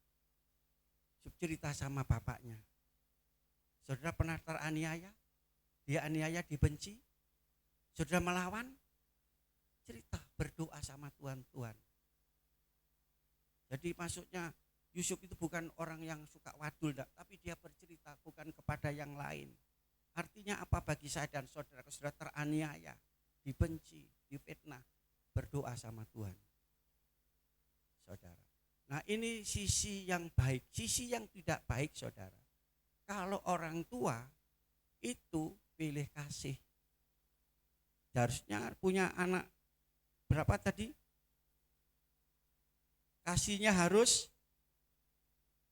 Yusuf cerita sama bapaknya. Saudara pernah teraniaya? Dianiaya, dibenci? Saudara melawan? Cerita, berdoa sama Tuhan. Jadi maksudnya Yusuf itu bukan orang yang suka wadul, tapi dia bercerita bukan kepada yang lain. Artinya apa bagi saya dan saudara? Saudara teraniaya, dibenci, difitnah, berdoa sama Tuhan. Saudara. Nah ini sisi yang baik. Sisi yang tidak baik saudara. Kalau orang tua itu pilih kasih. Harusnya punya anak berapa tadi? Kasihnya harus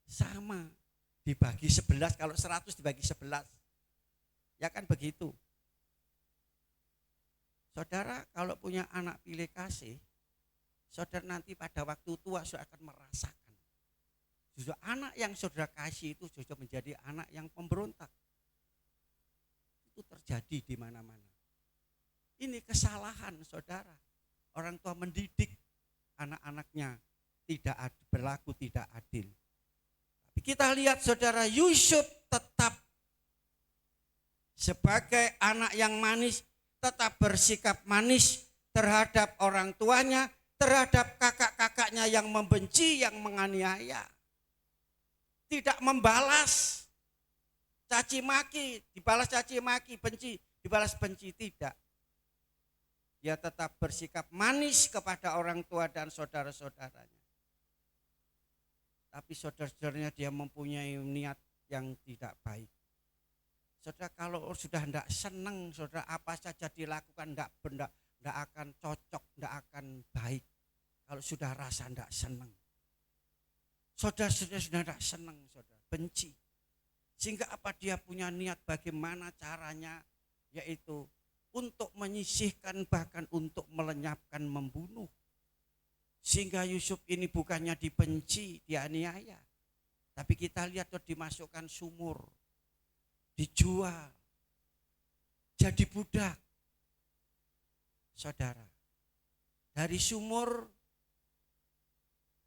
sama. Dibagi 11, kalau 100 dibagi 11. Ya kan begitu. Saudara kalau punya anak pilih kasih, saudara nanti pada waktu tua saudara akan merasakan. Justru anak yang saudara kasih itu justru menjadi anak yang pemberontak. Itu terjadi di mana-mana. Ini kesalahan saudara. Orang tua mendidik anak-anaknya berlaku tidak adil. Tapi kita lihat saudara, Yusuf tetap sebagai anak yang manis, tetap bersikap manis terhadap orang tuanya, terhadap kakak-kakaknya yang membenci, yang menganiaya. Tidak membalas caci maki, dibalas caci maki, benci, dibalas benci, tidak. Dia tetap bersikap manis kepada orang tua dan saudara-saudaranya. Tapi saudara-saudaranya dia mempunyai niat yang tidak baik. Saudara, kalau sudah tidak senang, saudara, apa saja dilakukan tidak akan cocok, tidak akan baik. Kalau sudah rasa tidak senang. Saudara sudah tidak senang, saudara, benci. Sehingga apa, dia punya niat bagaimana caranya, yaitu untuk menyisihkan, bahkan untuk melenyapkan, membunuh. Sehingga Yusuf ini bukannya dibenci, dianiaya, tapi kita lihat dimasukkan sumur, dijual, jadi budak. Saudara, dari sumur,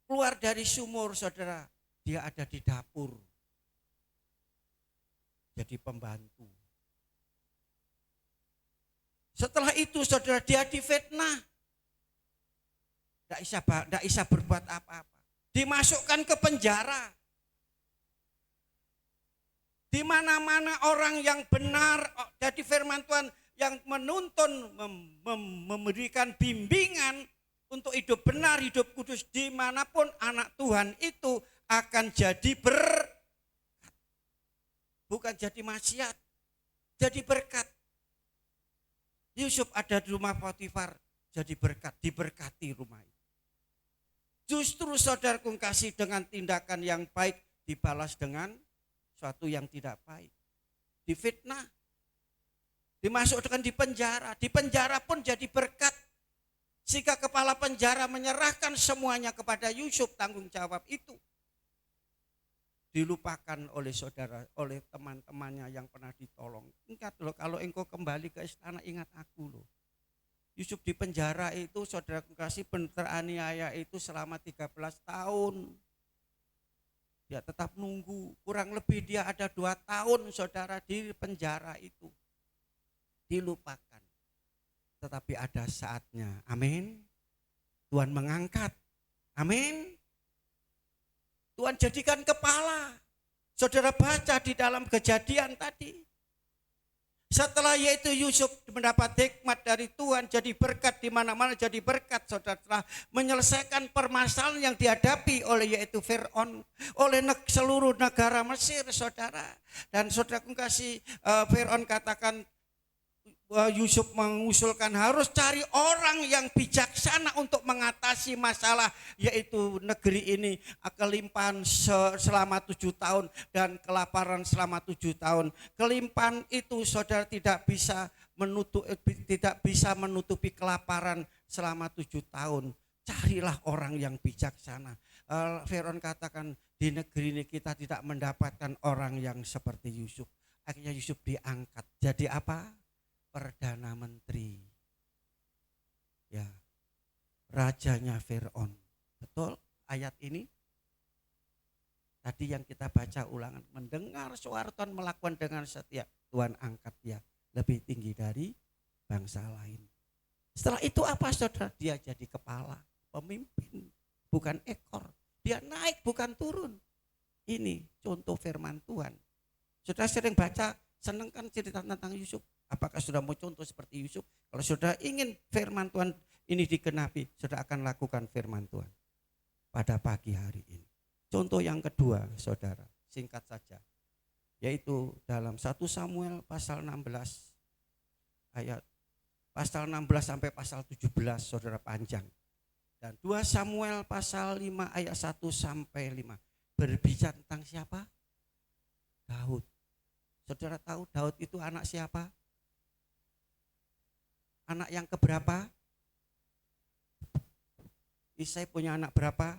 keluar dari sumur, saudara, dia ada di dapur, jadi pembantu. Setelah itu saudara, dia difitnah. Tidak bisa berbuat apa-apa. Dimasukkan ke penjara. Di mana-mana orang yang benar, jadi firman Tuhan yang menuntun, memberikan bimbingan untuk hidup benar, hidup kudus, dimanapun anak Tuhan itu akan jadi berkat. Bukan jadi maksiat, jadi berkat. Yusuf ada di rumah Potifar, jadi berkat, diberkati rumah itu. Justru saudaraku kasih, dengan tindakan yang baik dibalas dengan suatu yang tidak baik. Difitnah, dimasukkan di penjara pun jadi berkat. Sehingga kepala penjara menyerahkan semuanya kepada Yusuf, tanggung jawab itu. Dilupakan oleh saudara, oleh teman-temannya yang pernah ditolong. Ingat loh, kalau engkau kembali ke istana, ingat aku loh. Yusuf di penjara itu, saudara kasih, teraniaya itu selama 13 tahun. Dia tetap nunggu, kurang lebih dia ada 2 tahun saudara di penjara itu. Dilupakan. Tetapi ada saatnya, amin. Tuhan mengangkat, amin. Tuhan jadikan kepala. Saudara baca di dalam Kejadian tadi. Setelah yaitu Yusuf mendapat hikmat dari Tuhan, jadi berkat di mana-mana, jadi berkat. Saudara telah menyelesaikan permasalahan yang dihadapi oleh yaitu Fir'aun, oleh seluruh negara Mesir, saudara. Dan saudara kasih, Fir'aun katakan, Yusuf mengusulkan harus cari orang yang bijaksana untuk mengatasi masalah, yaitu negeri ini kelimpahan selama 7 tahun dan kelaparan selama 7 tahun. Kelimpahan itu saudara tidak bisa menutupi kelaparan selama 7 tahun. Carilah orang yang bijaksana. Fir'aun katakan, di negeri ini kita tidak mendapatkan orang yang seperti Yusuf. Akhirnya Yusuf diangkat jadi apa? Perdana Menteri, ya, rajanya Fir'aun. Betul ayat ini? Tadi yang kita baca ulangan, mendengar suara Tuhan melakukan dengan setia, Tuhan angkat dia lebih tinggi dari bangsa lain. Setelah itu apa saudara? Dia jadi kepala, pemimpin, bukan ekor. Dia naik bukan turun. Ini contoh firman Tuhan. Saudara sering baca, senang kan cerita tentang Yusuf. Apakah sudah mau contoh seperti Yusuf? Kalau sudah ingin firman Tuhan ini digenapi, sudah akan lakukan firman Tuhan pada pagi hari ini. Contoh yang kedua, saudara, singkat saja, yaitu dalam 1 Samuel pasal 16 ayat pasal 16 sampai pasal 17, saudara, panjang. Dan 2 Samuel pasal 5 ayat 1 sampai 5 berbicara tentang siapa? Daud. Saudara tahu Daud itu anak siapa? Anak yang keberapa? Isai punya anak berapa?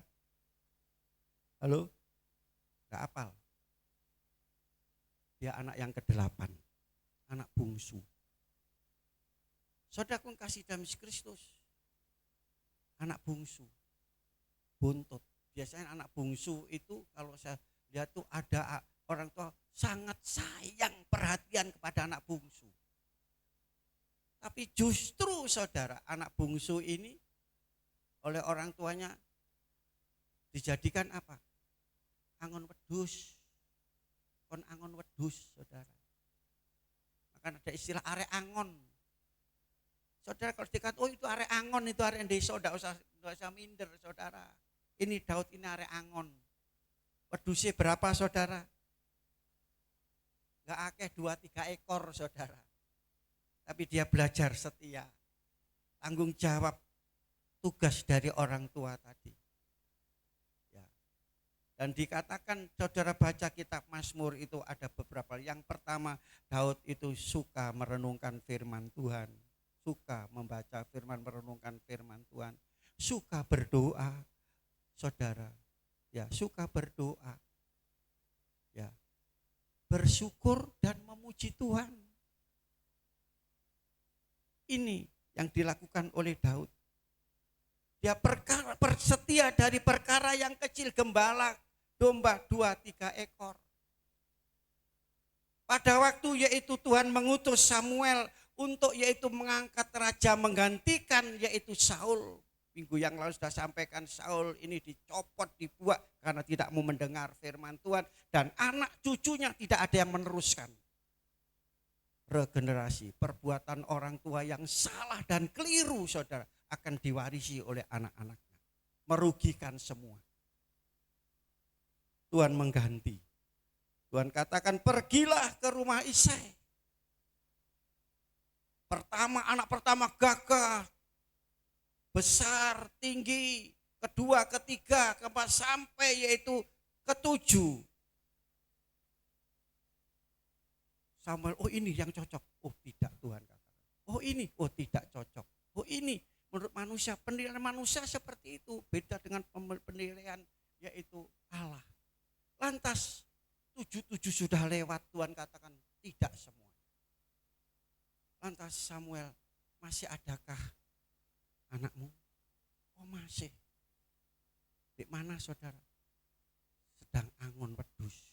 Halo? Gak hafal. Dia anak yang ke-8. Anak bungsu. Saudaraku kasih dalam Kristus. Anak bungsu. Buntut. biasanya anak bungsu itu kalau saya lihat tuh ada orang tua sangat sayang perhatian kepada anak bungsu. Tapi justru saudara, anak bungsu ini oleh orang tuanya dijadikan apa? Angon wedhus. Kon angon wedhus, saudara. Maka ada istilah arek angon. Saudara kalau dikatakan, oh itu arek angon, itu arek desa, enggak usah minder, saudara. Ini Daud, ini arek angon. Wedhusnya berapa, saudara? Enggak akeh 2-3 ekor, saudara. Tapi dia belajar setia. Tanggung jawab tugas dari orang tua tadi. Ya. Dan dikatakan saudara baca kitab Mazmur itu ada beberapa. Yang pertama, Daud itu suka merenungkan firman Tuhan. Suka membaca firman, merenungkan firman Tuhan. Suka berdoa, saudara. Ya, suka berdoa. Ya. Bersyukur dan memuji Tuhan. Ini yang dilakukan oleh Daud. Dia bersetia dari perkara yang kecil, gembala domba 2-3 ekor. Pada waktu yaitu Tuhan mengutus Samuel untuk yaitu mengangkat raja menggantikan yaitu Saul. Minggu yang lalu sudah sampaikan Saul ini dicopot, dibuat karena tidak mau mendengar firman Tuhan. Dan anak cucunya tidak ada yang meneruskan. Regenerasi, perbuatan orang tua yang salah dan keliru, saudara, akan diwarisi oleh anak-anaknya. Merugikan semua. Tuhan mengganti. Tuhan katakan, pergilah ke rumah Isai. Anak pertama gagah, besar, tinggi. Kedua, ketiga, keempat, sampai yaitu ketujuh. Samuel, oh ini yang cocok. Oh tidak, Tuhan katakan. Oh ini, oh tidak cocok. Oh ini, menurut manusia, penilaian manusia seperti itu. Beda dengan penilaian yaitu Allah. Lantas 7 sudah lewat, Tuhan katakan tidak semua. Lantas Samuel, masih adakah anakmu? Oh masih. Di mana saudara? Sedang angon wedhus.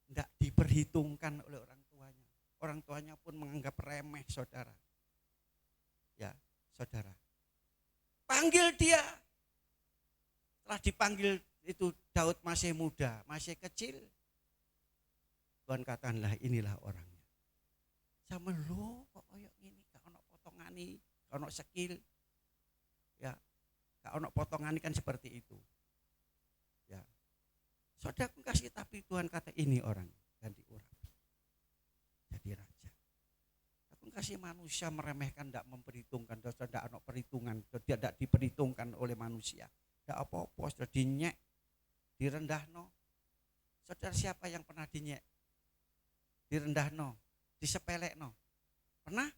Tidak diperhitungkan oleh orang tuanya. Orang tuanya pun menganggap remeh, saudara. Ya, saudara. Panggil dia. Setelah dipanggil itu Daud masih muda, masih kecil. Tuhan katakanlah inilah orangnya. Sama lo kok koyo ngene, gak ono potongani, gak ono skill. Ya, gak ono potongani kan seperti itu. Ya. Saudara kasih, tapi Tuhan kata ini orang ganti urapi. Jadi raja. Aku kasih manusia meremehkan, tidak memperhitungkan, dosa tidak ada perhitungan, tidak diperhitungkan oleh manusia. Tidak apa-apa, sudah dinyek, direndahno. Saudara siapa yang pernah dinyek? Direndahno, disepelekno. Pernah?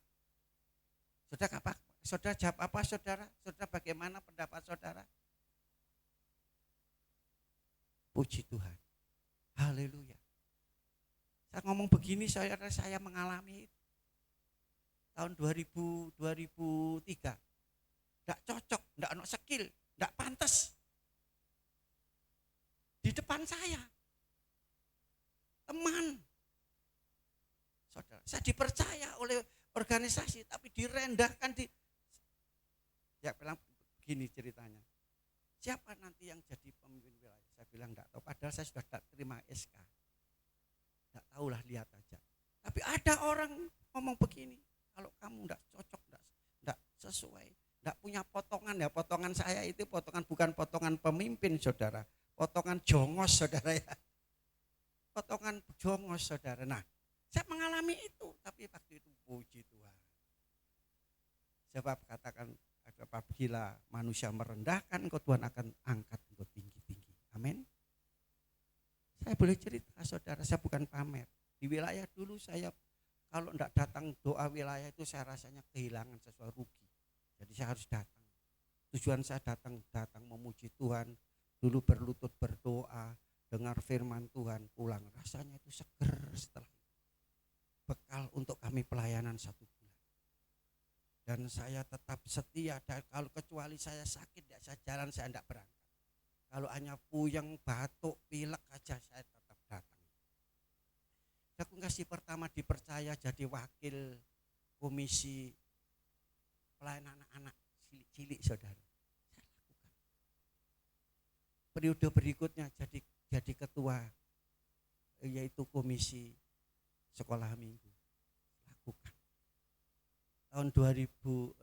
Saudara apa? Saudara jawab apa, saudara? Saudara bagaimana pendapat saudara? Puji Tuhan. Haleluya. Saya ngomong begini, saya mengalami tahun 2003. Tidak cocok, tidak ada skill, tidak pantas. Di depan saya. Teman. Saudara, saya dipercaya oleh organisasi, tapi direndahkan. Ya bilang begini ceritanya. Siapa nanti yang jadi pemimpin wilayah? Saya bilang enggak tahu, padahal saya sudah terima SK. Enggak tahulah, lihat aja. Tapi ada orang ngomong begini, kalau kamu enggak cocok, enggak sesuai, enggak punya potongan, ya potongan saya itu potongan bukan potongan pemimpin, saudara. Potongan jongos, saudara ya. Potongan jongos, saudara. Nah, saya mengalami itu, tapi waktu itu puji Tuhan. Sebab katakan, apabila manusia merendahkan, engkau Tuhan akan angkat engkau tinggi-tinggi. Amin. Saya boleh cerita, saudara, saya bukan pamer. Di wilayah dulu saya kalau enggak datang doa wilayah itu saya rasanya kehilangan sesuatu, rugi. Jadi saya harus datang. Tujuan saya datang memuji Tuhan, dulu berlutut berdoa, dengar firman Tuhan, pulang. Rasanya itu seger setelah itu. Bekal untuk kami pelayanan 1 bulan. Dan saya tetap setia, dan kalau kecuali saya sakit, saya jalan, saya tidak berangkat. Kalau hanya puyeng, batuk, pilek aja saya tetap datang. Aku kasih pertama dipercaya jadi wakil komisi pelayanan anak-anak cilik-cilik saudara. Saya lakukan. Periode berikutnya jadi ketua yaitu komisi sekolah minggu. Lakukan. Tahun 1999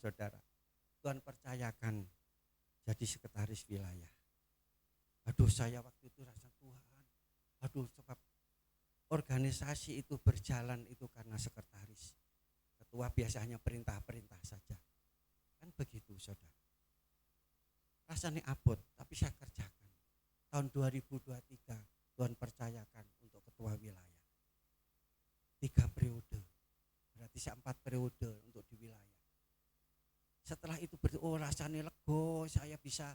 saudara, Tuhan percayakan jadi sekretaris wilayah. Aduh, saya waktu itu rasa Tuhan, sebab organisasi itu berjalan itu karena sekretaris. Ketua biasanya perintah-perintah saja. Kan begitu saudara. Rasanya abot, tapi saya kerjakan. Tahun 2023 Tuhan percayakan untuk ketua wilayah. 3 periode, berarti 4 periode untuk di wilayah. Setelah itu rasanya lego, saya bisa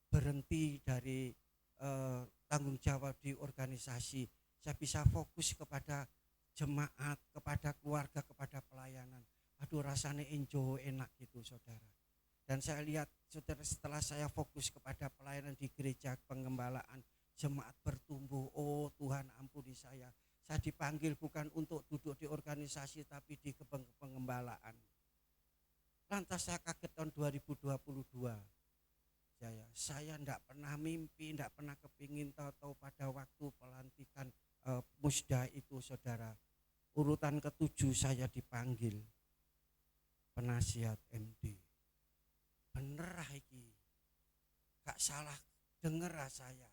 berhenti dari tanggung jawab di organisasi. Saya bisa fokus kepada jemaat, kepada keluarga, kepada pelayanan. Aduh, rasanya enjoy, enak gitu saudara. Dan saya lihat saudara, setelah saya fokus kepada pelayanan di gereja pengembalaan, jemaat bertumbuh. Oh Tuhan, ampuni saya. Saya dipanggil bukan untuk duduk di organisasi tapi di pengembalaan. Lantas saya kaget tahun 2022. Saya tidak pernah mimpi, tidak pernah kepingin tahu-tahu pada waktu pelantikan musda itu saudara. Urutan ke-7 saya dipanggil penasihat MD. Bener iki, gak salah dengar saya.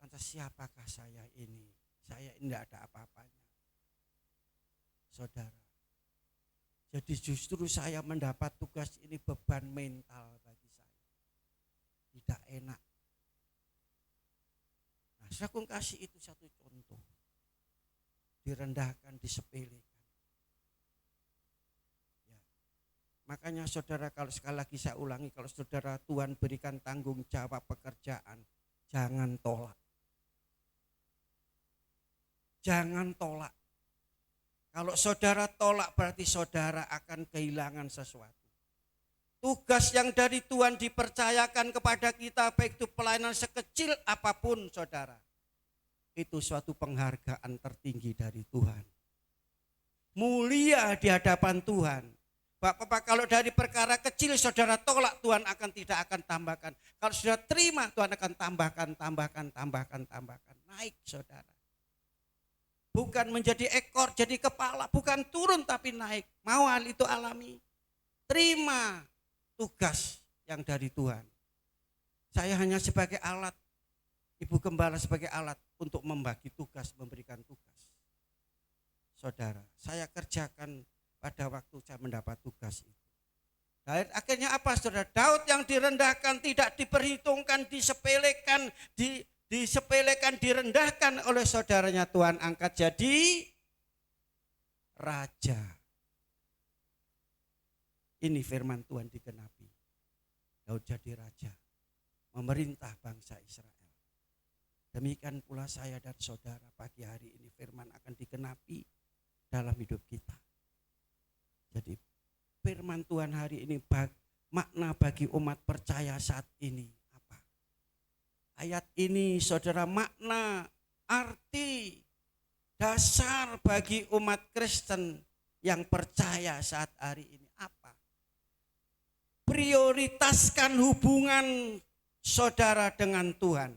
Lantas siapakah saya ini? Saya tidak ada apa-apanya. Saudara. Jadi justru saya mendapat tugas ini beban mental bagi saya. Tidak enak. Nah, saya kasih itu satu contoh. Direndahkan, disepelekan. Ya. Makanya saudara, kalau sekali lagi saya ulangi, kalau saudara Tuhan berikan tanggung jawab pekerjaan, jangan tolak. Jangan tolak. Kalau saudara tolak berarti saudara akan kehilangan sesuatu. Tugas yang dari Tuhan dipercayakan kepada kita, baik itu pelayanan sekecil apapun saudara. Itu suatu penghargaan tertinggi dari Tuhan. Mulia di hadapan Tuhan. Bapak-bapak, kalau dari perkara kecil saudara tolak, Tuhan tidak akan tambahkan. Kalau saudara terima, Tuhan akan tambahkan. Naik saudara. Bukan menjadi ekor, jadi kepala. Bukan turun tapi naik. Mau hal itu alami. Terima tugas yang dari Tuhan. Saya hanya sebagai alat. Ibu Gembala sebagai alat untuk membagi tugas, memberikan tugas. Saudara, saya kerjakan pada waktu saya mendapat tugas itu. Dan akhirnya apa saudara? Daud yang direndahkan, tidak diperhitungkan, disepelekan, direndahkan oleh saudaranya, Tuhan angkat jadi raja. Ini firman Tuhan digenapi. Daud jadi raja, memerintah bangsa Israel. Demikian pula saya dan saudara pagi hari ini firman akan digenapi dalam hidup kita. Jadi firman Tuhan hari ini makna bagi umat percaya saat ini. Ayat ini saudara, makna, arti, dasar bagi umat Kristen yang percaya saat hari ini apa? Prioritaskan hubungan saudara dengan Tuhan.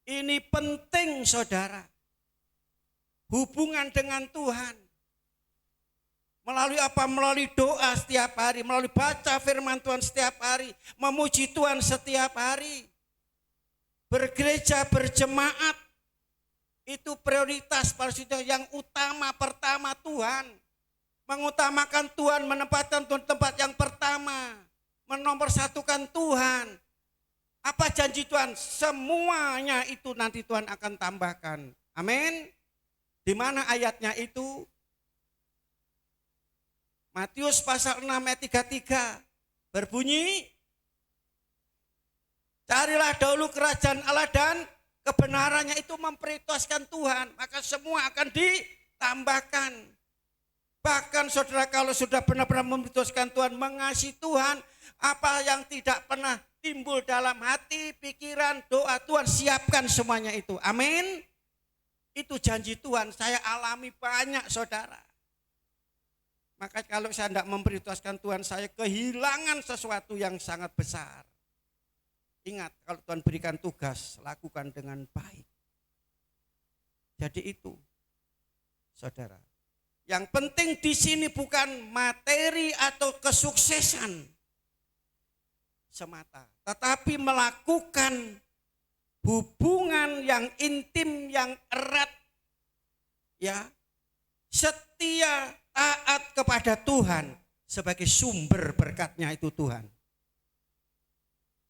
Ini penting saudara. Hubungan dengan Tuhan. Melalui apa? Melalui doa setiap hari, melalui baca firman Tuhan setiap hari, memuji Tuhan setiap hari. Bergereja, berjemaat, itu prioritas pada yang utama, pertama Tuhan. Mengutamakan Tuhan, menempatkan Tuhan tempat yang pertama. Menomorsatukan Tuhan. Apa janji Tuhan? Semuanya itu nanti Tuhan akan tambahkan. Amin. Di mana ayatnya itu? Matius pasal 6 ayat 33 berbunyi, carilah dahulu kerajaan Allah dan kebenarannya, itu memprioritaskan Tuhan, maka semua akan ditambahkan. Bahkan Bahkan saudara kalau sudah benar-benar memutuskan Tuhan, mengasihi Tuhan, apa yang tidak pernah timbul dalam hati, pikiran, doa, Tuhan siapkan semuanya itu. Amin. Itu janji Tuhan, saya alami banyak saudara. Maka kalau saya tidak memprioritaskan Tuhan, saya kehilangan sesuatu yang sangat besar. Ingat, kalau Tuhan berikan tugas, lakukan dengan baik. Jadi itu, saudara. Yang penting di sini bukan materi atau kesuksesan semata, tetapi melakukan hubungan yang intim, yang erat, ya, setia, taat kepada Tuhan sebagai sumber berkatnya itu Tuhan.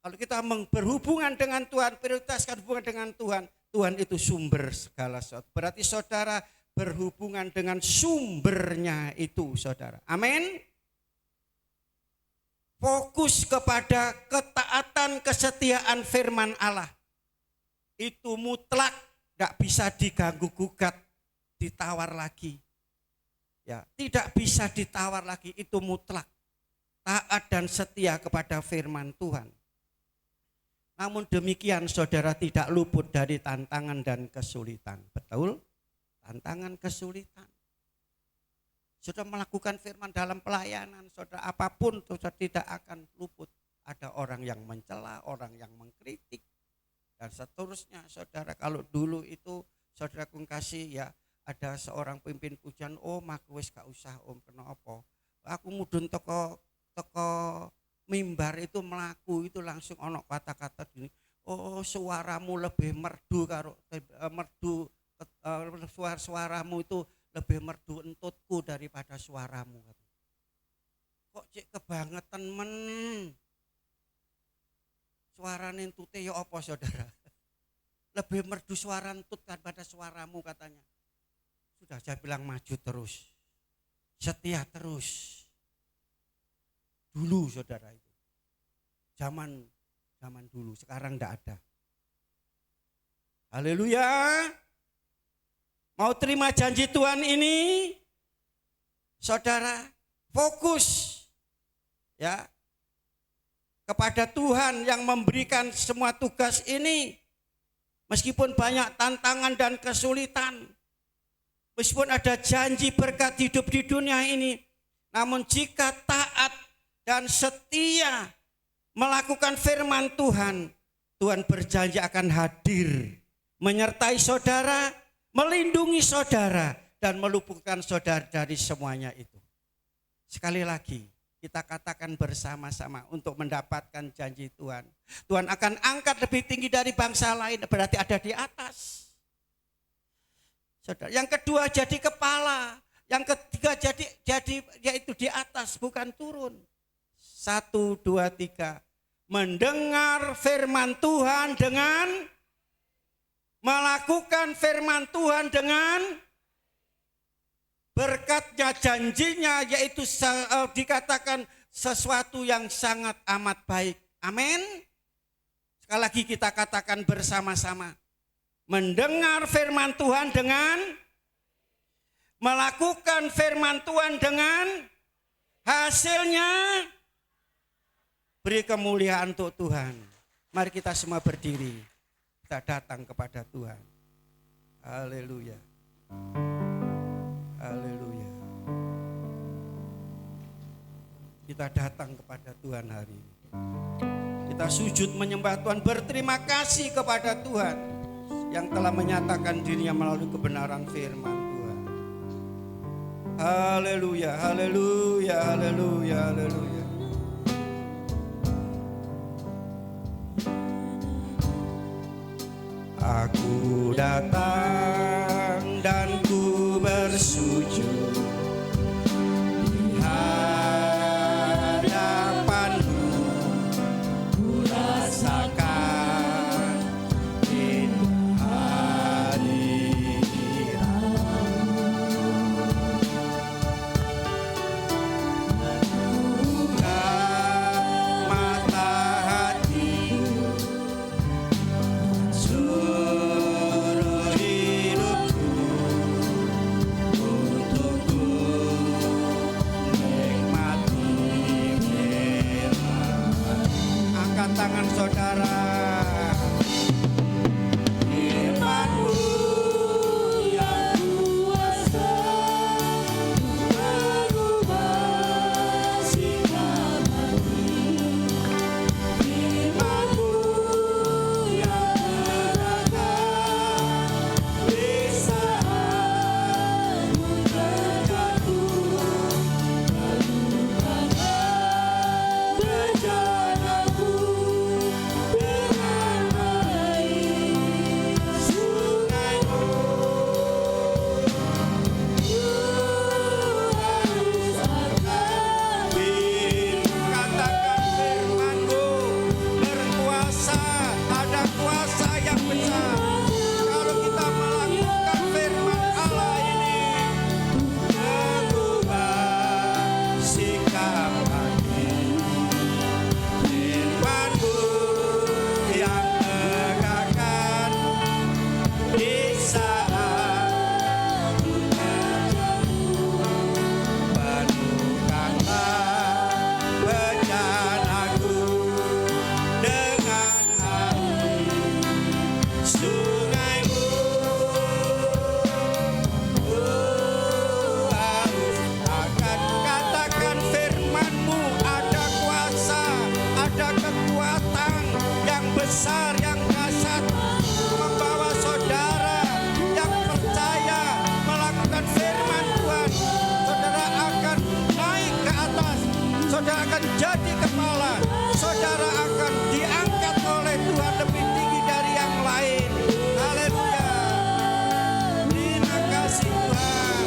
Kalau kita berhubungan dengan Tuhan, prioritaskan hubungan dengan Tuhan, Tuhan itu sumber segala sesuatu. Berarti saudara berhubungan dengan sumbernya itu saudara. Amin. Fokus kepada ketaatan, kesetiaan firman Allah. Itu mutlak, tidak bisa diganggu gugat, ditawar lagi. Ya, tidak bisa ditawar lagi, itu mutlak. Taat dan setia kepada firman Tuhan. Namun demikian saudara tidak luput dari tantangan dan kesulitan. Betul? Tantangan, kesulitan. Sudah melakukan firman dalam pelayanan, saudara, apapun saudara tidak akan luput. Ada orang yang mencela, orang yang mengkritik, dan seterusnya. Saudara, kalau dulu itu saudara kung kasih ya, ada seorang pimpin pujian, aku wis gak usah kena apa. Aku mudun teko mimbar itu melaku itu langsung ono kata-kata gini, suaramu lebih merdu karo suaramu itu lebih merdu entutku daripada suaramu. Kok cek kebangetan men. Suarane entute ya apa saudara? Lebih merdu suara entut daripada suaramu katanya. Sudah saya bilang maju terus. Setia terus. Dulu saudara itu. Zaman dulu, sekarang enggak ada. Haleluya. Mau terima janji Tuhan ini, saudara, fokus ya kepada Tuhan yang memberikan semua tugas ini. Meskipun banyak tantangan dan kesulitan, meskipun ada janji berkat hidup di dunia ini, namun jika taat dan setia melakukan firman Tuhan, Tuhan berjanji akan hadir, menyertai saudara, melindungi saudara, dan meluputkan saudara dari semuanya itu. Sekali lagi, kita katakan bersama-sama untuk mendapatkan janji Tuhan. Tuhan akan angkat lebih tinggi dari bangsa lain, berarti ada di atas. Saudara, yang kedua jadi kepala, yang ketiga jadi yaitu di atas, bukan turun. 1, 2, 3. Mendengar firman Tuhan dengan melakukan firman Tuhan dengan berkatnya, janjinya, yaitu dikatakan sesuatu yang sangat amat baik. Amin. Sekali lagi kita katakan bersama-sama. Mendengar firman Tuhan dengan melakukan firman Tuhan dengan hasilnya beri kemuliaan untuk Tuhan. Mari kita semua berdiri. Kita datang kepada Tuhan. Haleluya. Haleluya. Kita datang kepada Tuhan hari ini. Kita sujud menyembah Tuhan, berterima kasih kepada Tuhan yang telah menyatakan dirinya melalui kebenaran firman Tuhan. Haleluya, haleluya, haleluya, haleluya. Aku datang dan ku bersujud di hadapan-Mu, ku rasakan indah hadirat-Mu. Buka mata hati, suruh hidupku tangan saudara. Firman-Mu yang kuasa mengubah sikap hati. Firman-Mu yang terangkan di saat ku terjatuh. Lakukanlah rencanaku dengan baik. Sungai-Mu harus akan katakan firman-Mu berkuasa, ada kuasa yang besar. Kalau kita melakukan firman Allah ini, mengubah sikap hati. Firman-Mu yang megahkan di saat ku terjatuh. Penuhkanlah bencanaku dengan air. Sungai-Mu harus akan katakan firman-Mu ada kuasa, ada kekuatan yang besar, yang dahsyat membawa saudara yang percaya melakukan firman Tuhan. Saudara akan naik ke atas, saudara akan jadi kepala, saudara akan diangkat oleh Tuhan lebih tinggi dari yang lain. Haleluya. Terima kasih Tuhan.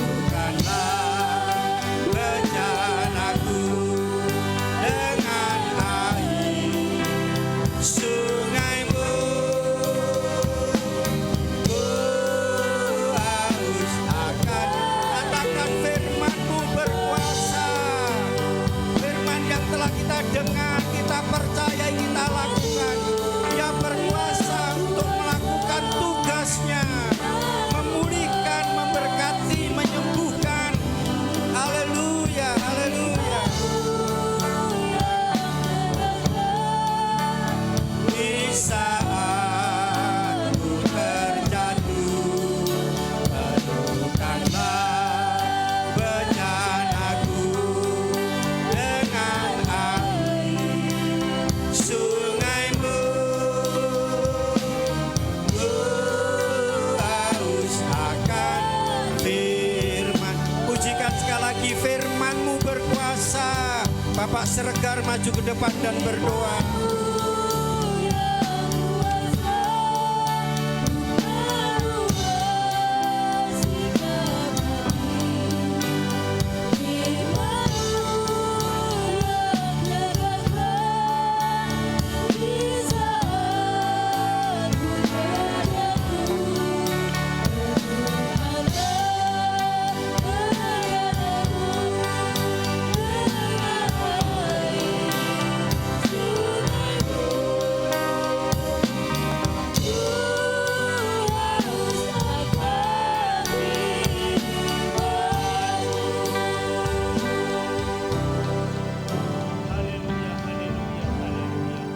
Bukanlah bencanaku dengan air. Sungai-Mu harus akan katakan firman-Mu berkuasa. Firman yang telah kita dengar, kita percaya, kita lakukan. Dia berkuasa untuk melakukan tugasnya, memulihkan, memberkati, menyembuhkan. Haleluya, haleluya. Di saat ku terjatuh, penuhkanlah bencanaku dengan air. Sungai-Mu harus akan firman. Pujikan sekali lagi, firman-Mu berkuasa. Bapak Siregar maju ke depan dan berdoa. Haleluya, haleluya, haleluya.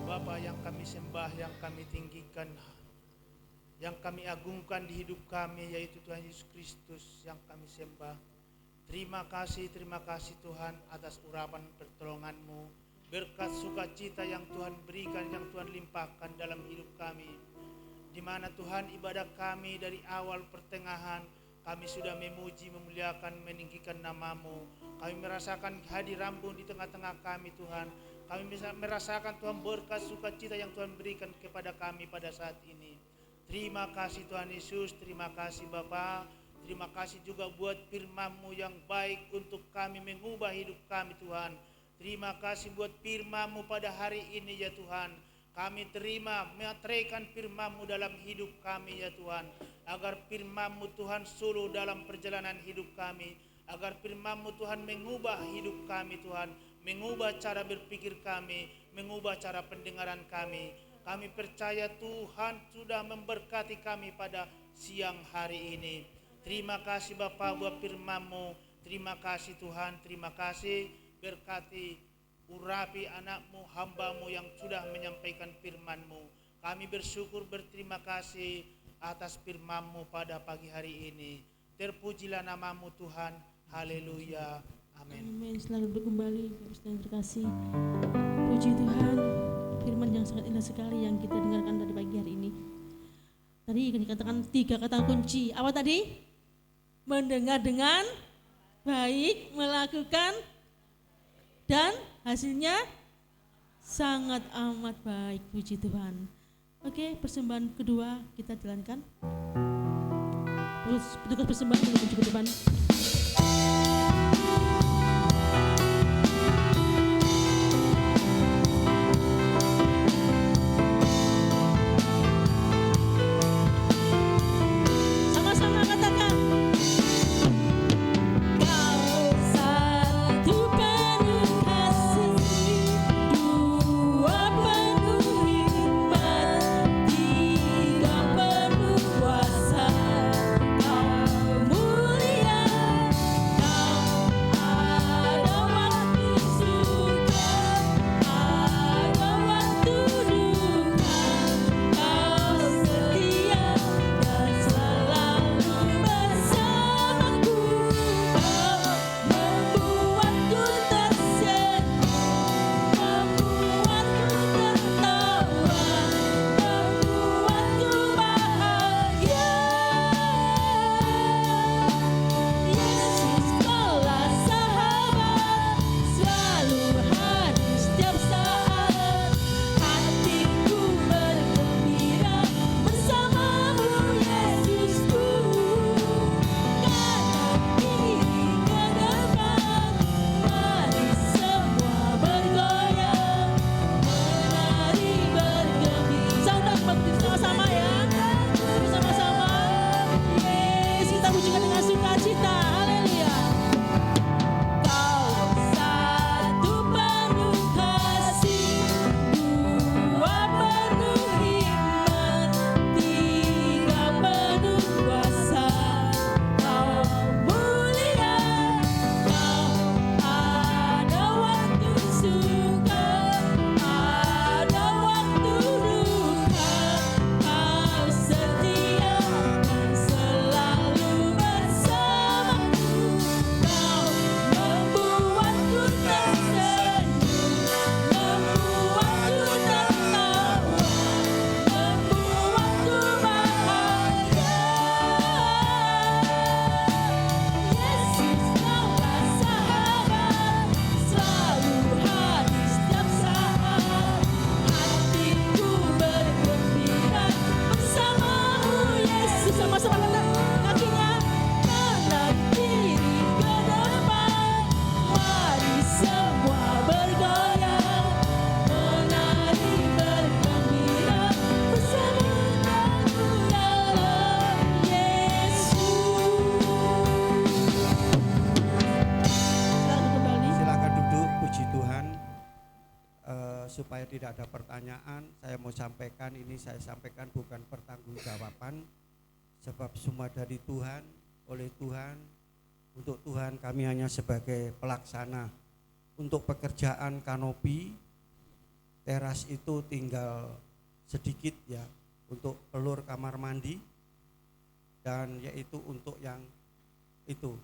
Bapa yang kami sembah, yang kami tinggikan, yang kami agungkan di hidup kami, yaitu Tuhan Yesus Kristus yang kami sembah. Terima kasih Tuhan atas urapan pertolongan-Mu, berkat sukacita yang Tuhan berikan, yang Tuhan limpahkan dalam hidup kami. Di mana Tuhan ibadah kami dari awal pertengahan, kami sudah memuji, memuliakan, meninggikan nama-Mu. Kami merasakan hadirat-Mu di tengah-tengah kami Tuhan. Kami bisa merasakan Tuhan berkat sukacita yang Tuhan berikan kepada kami pada saat ini. Terima kasih Tuhan Yesus, terima kasih Bapa. Terima kasih juga buat firman-Mu yang baik untuk kami, mengubah hidup kami Tuhan. Terima kasih buat firman-Mu pada hari ini ya Tuhan. Kami terima, meteraikan firman-Mu dalam hidup kami ya Tuhan. Agar firman-Mu Tuhan suluh dalam perjalanan hidup kami. Agar firman-Mu Tuhan mengubah hidup kami Tuhan. Mengubah cara berpikir kami, mengubah cara pendengaran kami. Kami percaya Tuhan sudah memberkati kami pada siang hari ini. Terima kasih Bapa buat firman-Mu. Terima kasih Tuhan, terima kasih. Berkati urapi anakmu, hambamu yang sudah menyampaikan firman-Mu. Kami bersyukur, berterima kasih atas firman-Mu pada pagi hari ini. Terpujilah nama-Mu Tuhan. Haleluya. Amin. Amin. Selalu duduk kembali, Bapak Saudara yang terkasih. Puji Tuhan, firman yang sangat indah sekali yang kita dengarkan dari pagi hari ini. Tadi dikatakan 3 kata kunci. Apa tadi? Mendengar dengan baik, melakukan, dan hasilnya sangat amat baik. Puji Tuhan. Oke, persembahan kedua kita jalankan. Terus petugas persembahan menuju ke depan. Sama-sama katakan. Kau satu penuh kasih, dua penuh hikmat, tiga penuh kuasa. Kau mulia, kau ada waktu suka, ada waktu duka. Kau setia dan selalu bersamaku. Kau membuatku tersenyum, membuatku tertawa, membuatku bahagia. Yesus kaulah sahabat, selalu hadir setiap saat. Hatiku bergembira bersamamu, Yesusku. Kanan kiri ke depan, mari semua bergoyang, menari bergembira. Sama-sama ya, bersama-sama. Yes, kita pujikan dengan sukacita. Haleluya. Kau satu penuh kasih, dua penuh hikmat, tiga penuh kuasa. Kau mulia, kau ada waktu suka, ada waktu duka. Kau setia dan selalu bersamaku. Kau membuatku tersenyum, membuatku tertawa, membuatku bahagia. Yesus kaulah sahabat, selalu hadir setiap saat. Hatiku bergembira bersamamu, Yesus. Sama-sama angkat kakinya, kanan kiri ke depan, mari semua bergoyang, menari bergembira bersamamu dalam Yesus. Selalu kembali. Silakan duduk, puji Tuhan. Supaya tidak ada pertanyaan, saya mau sampaikan, ini saya sampaikan bukan pertanggungjawaban, sebab semua dari Tuhan, oleh Tuhan, untuk Tuhan. Kami hanya sebagai pelaksana. Untuk pekerjaan kanopi, teras itu tinggal sedikit ya, untuk pelur kamar mandi, dan yaitu untuk yang itu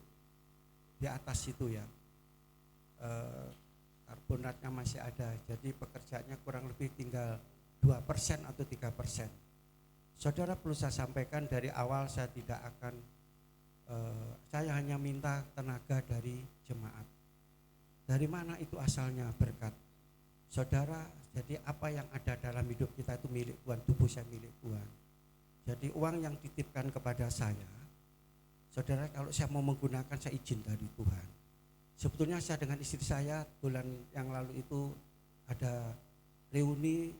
di atas itu ya, karbonatnya masih ada, jadi pekerjaannya kurang lebih tinggal 2% atau 3%. Saudara, perlu saya sampaikan dari awal, saya tidak akan, saya hanya minta tenaga dari jemaat. Dari mana itu asalnya berkat? Saudara, jadi apa yang ada dalam hidup kita itu milik Tuhan, tubuh saya milik Tuhan. Jadi uang yang dititipkan kepada saya, saudara, kalau saya mau menggunakan, saya izin dari Tuhan. Sebetulnya saya dengan istri saya bulan yang lalu itu ada reuni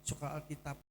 sekolah Alkitab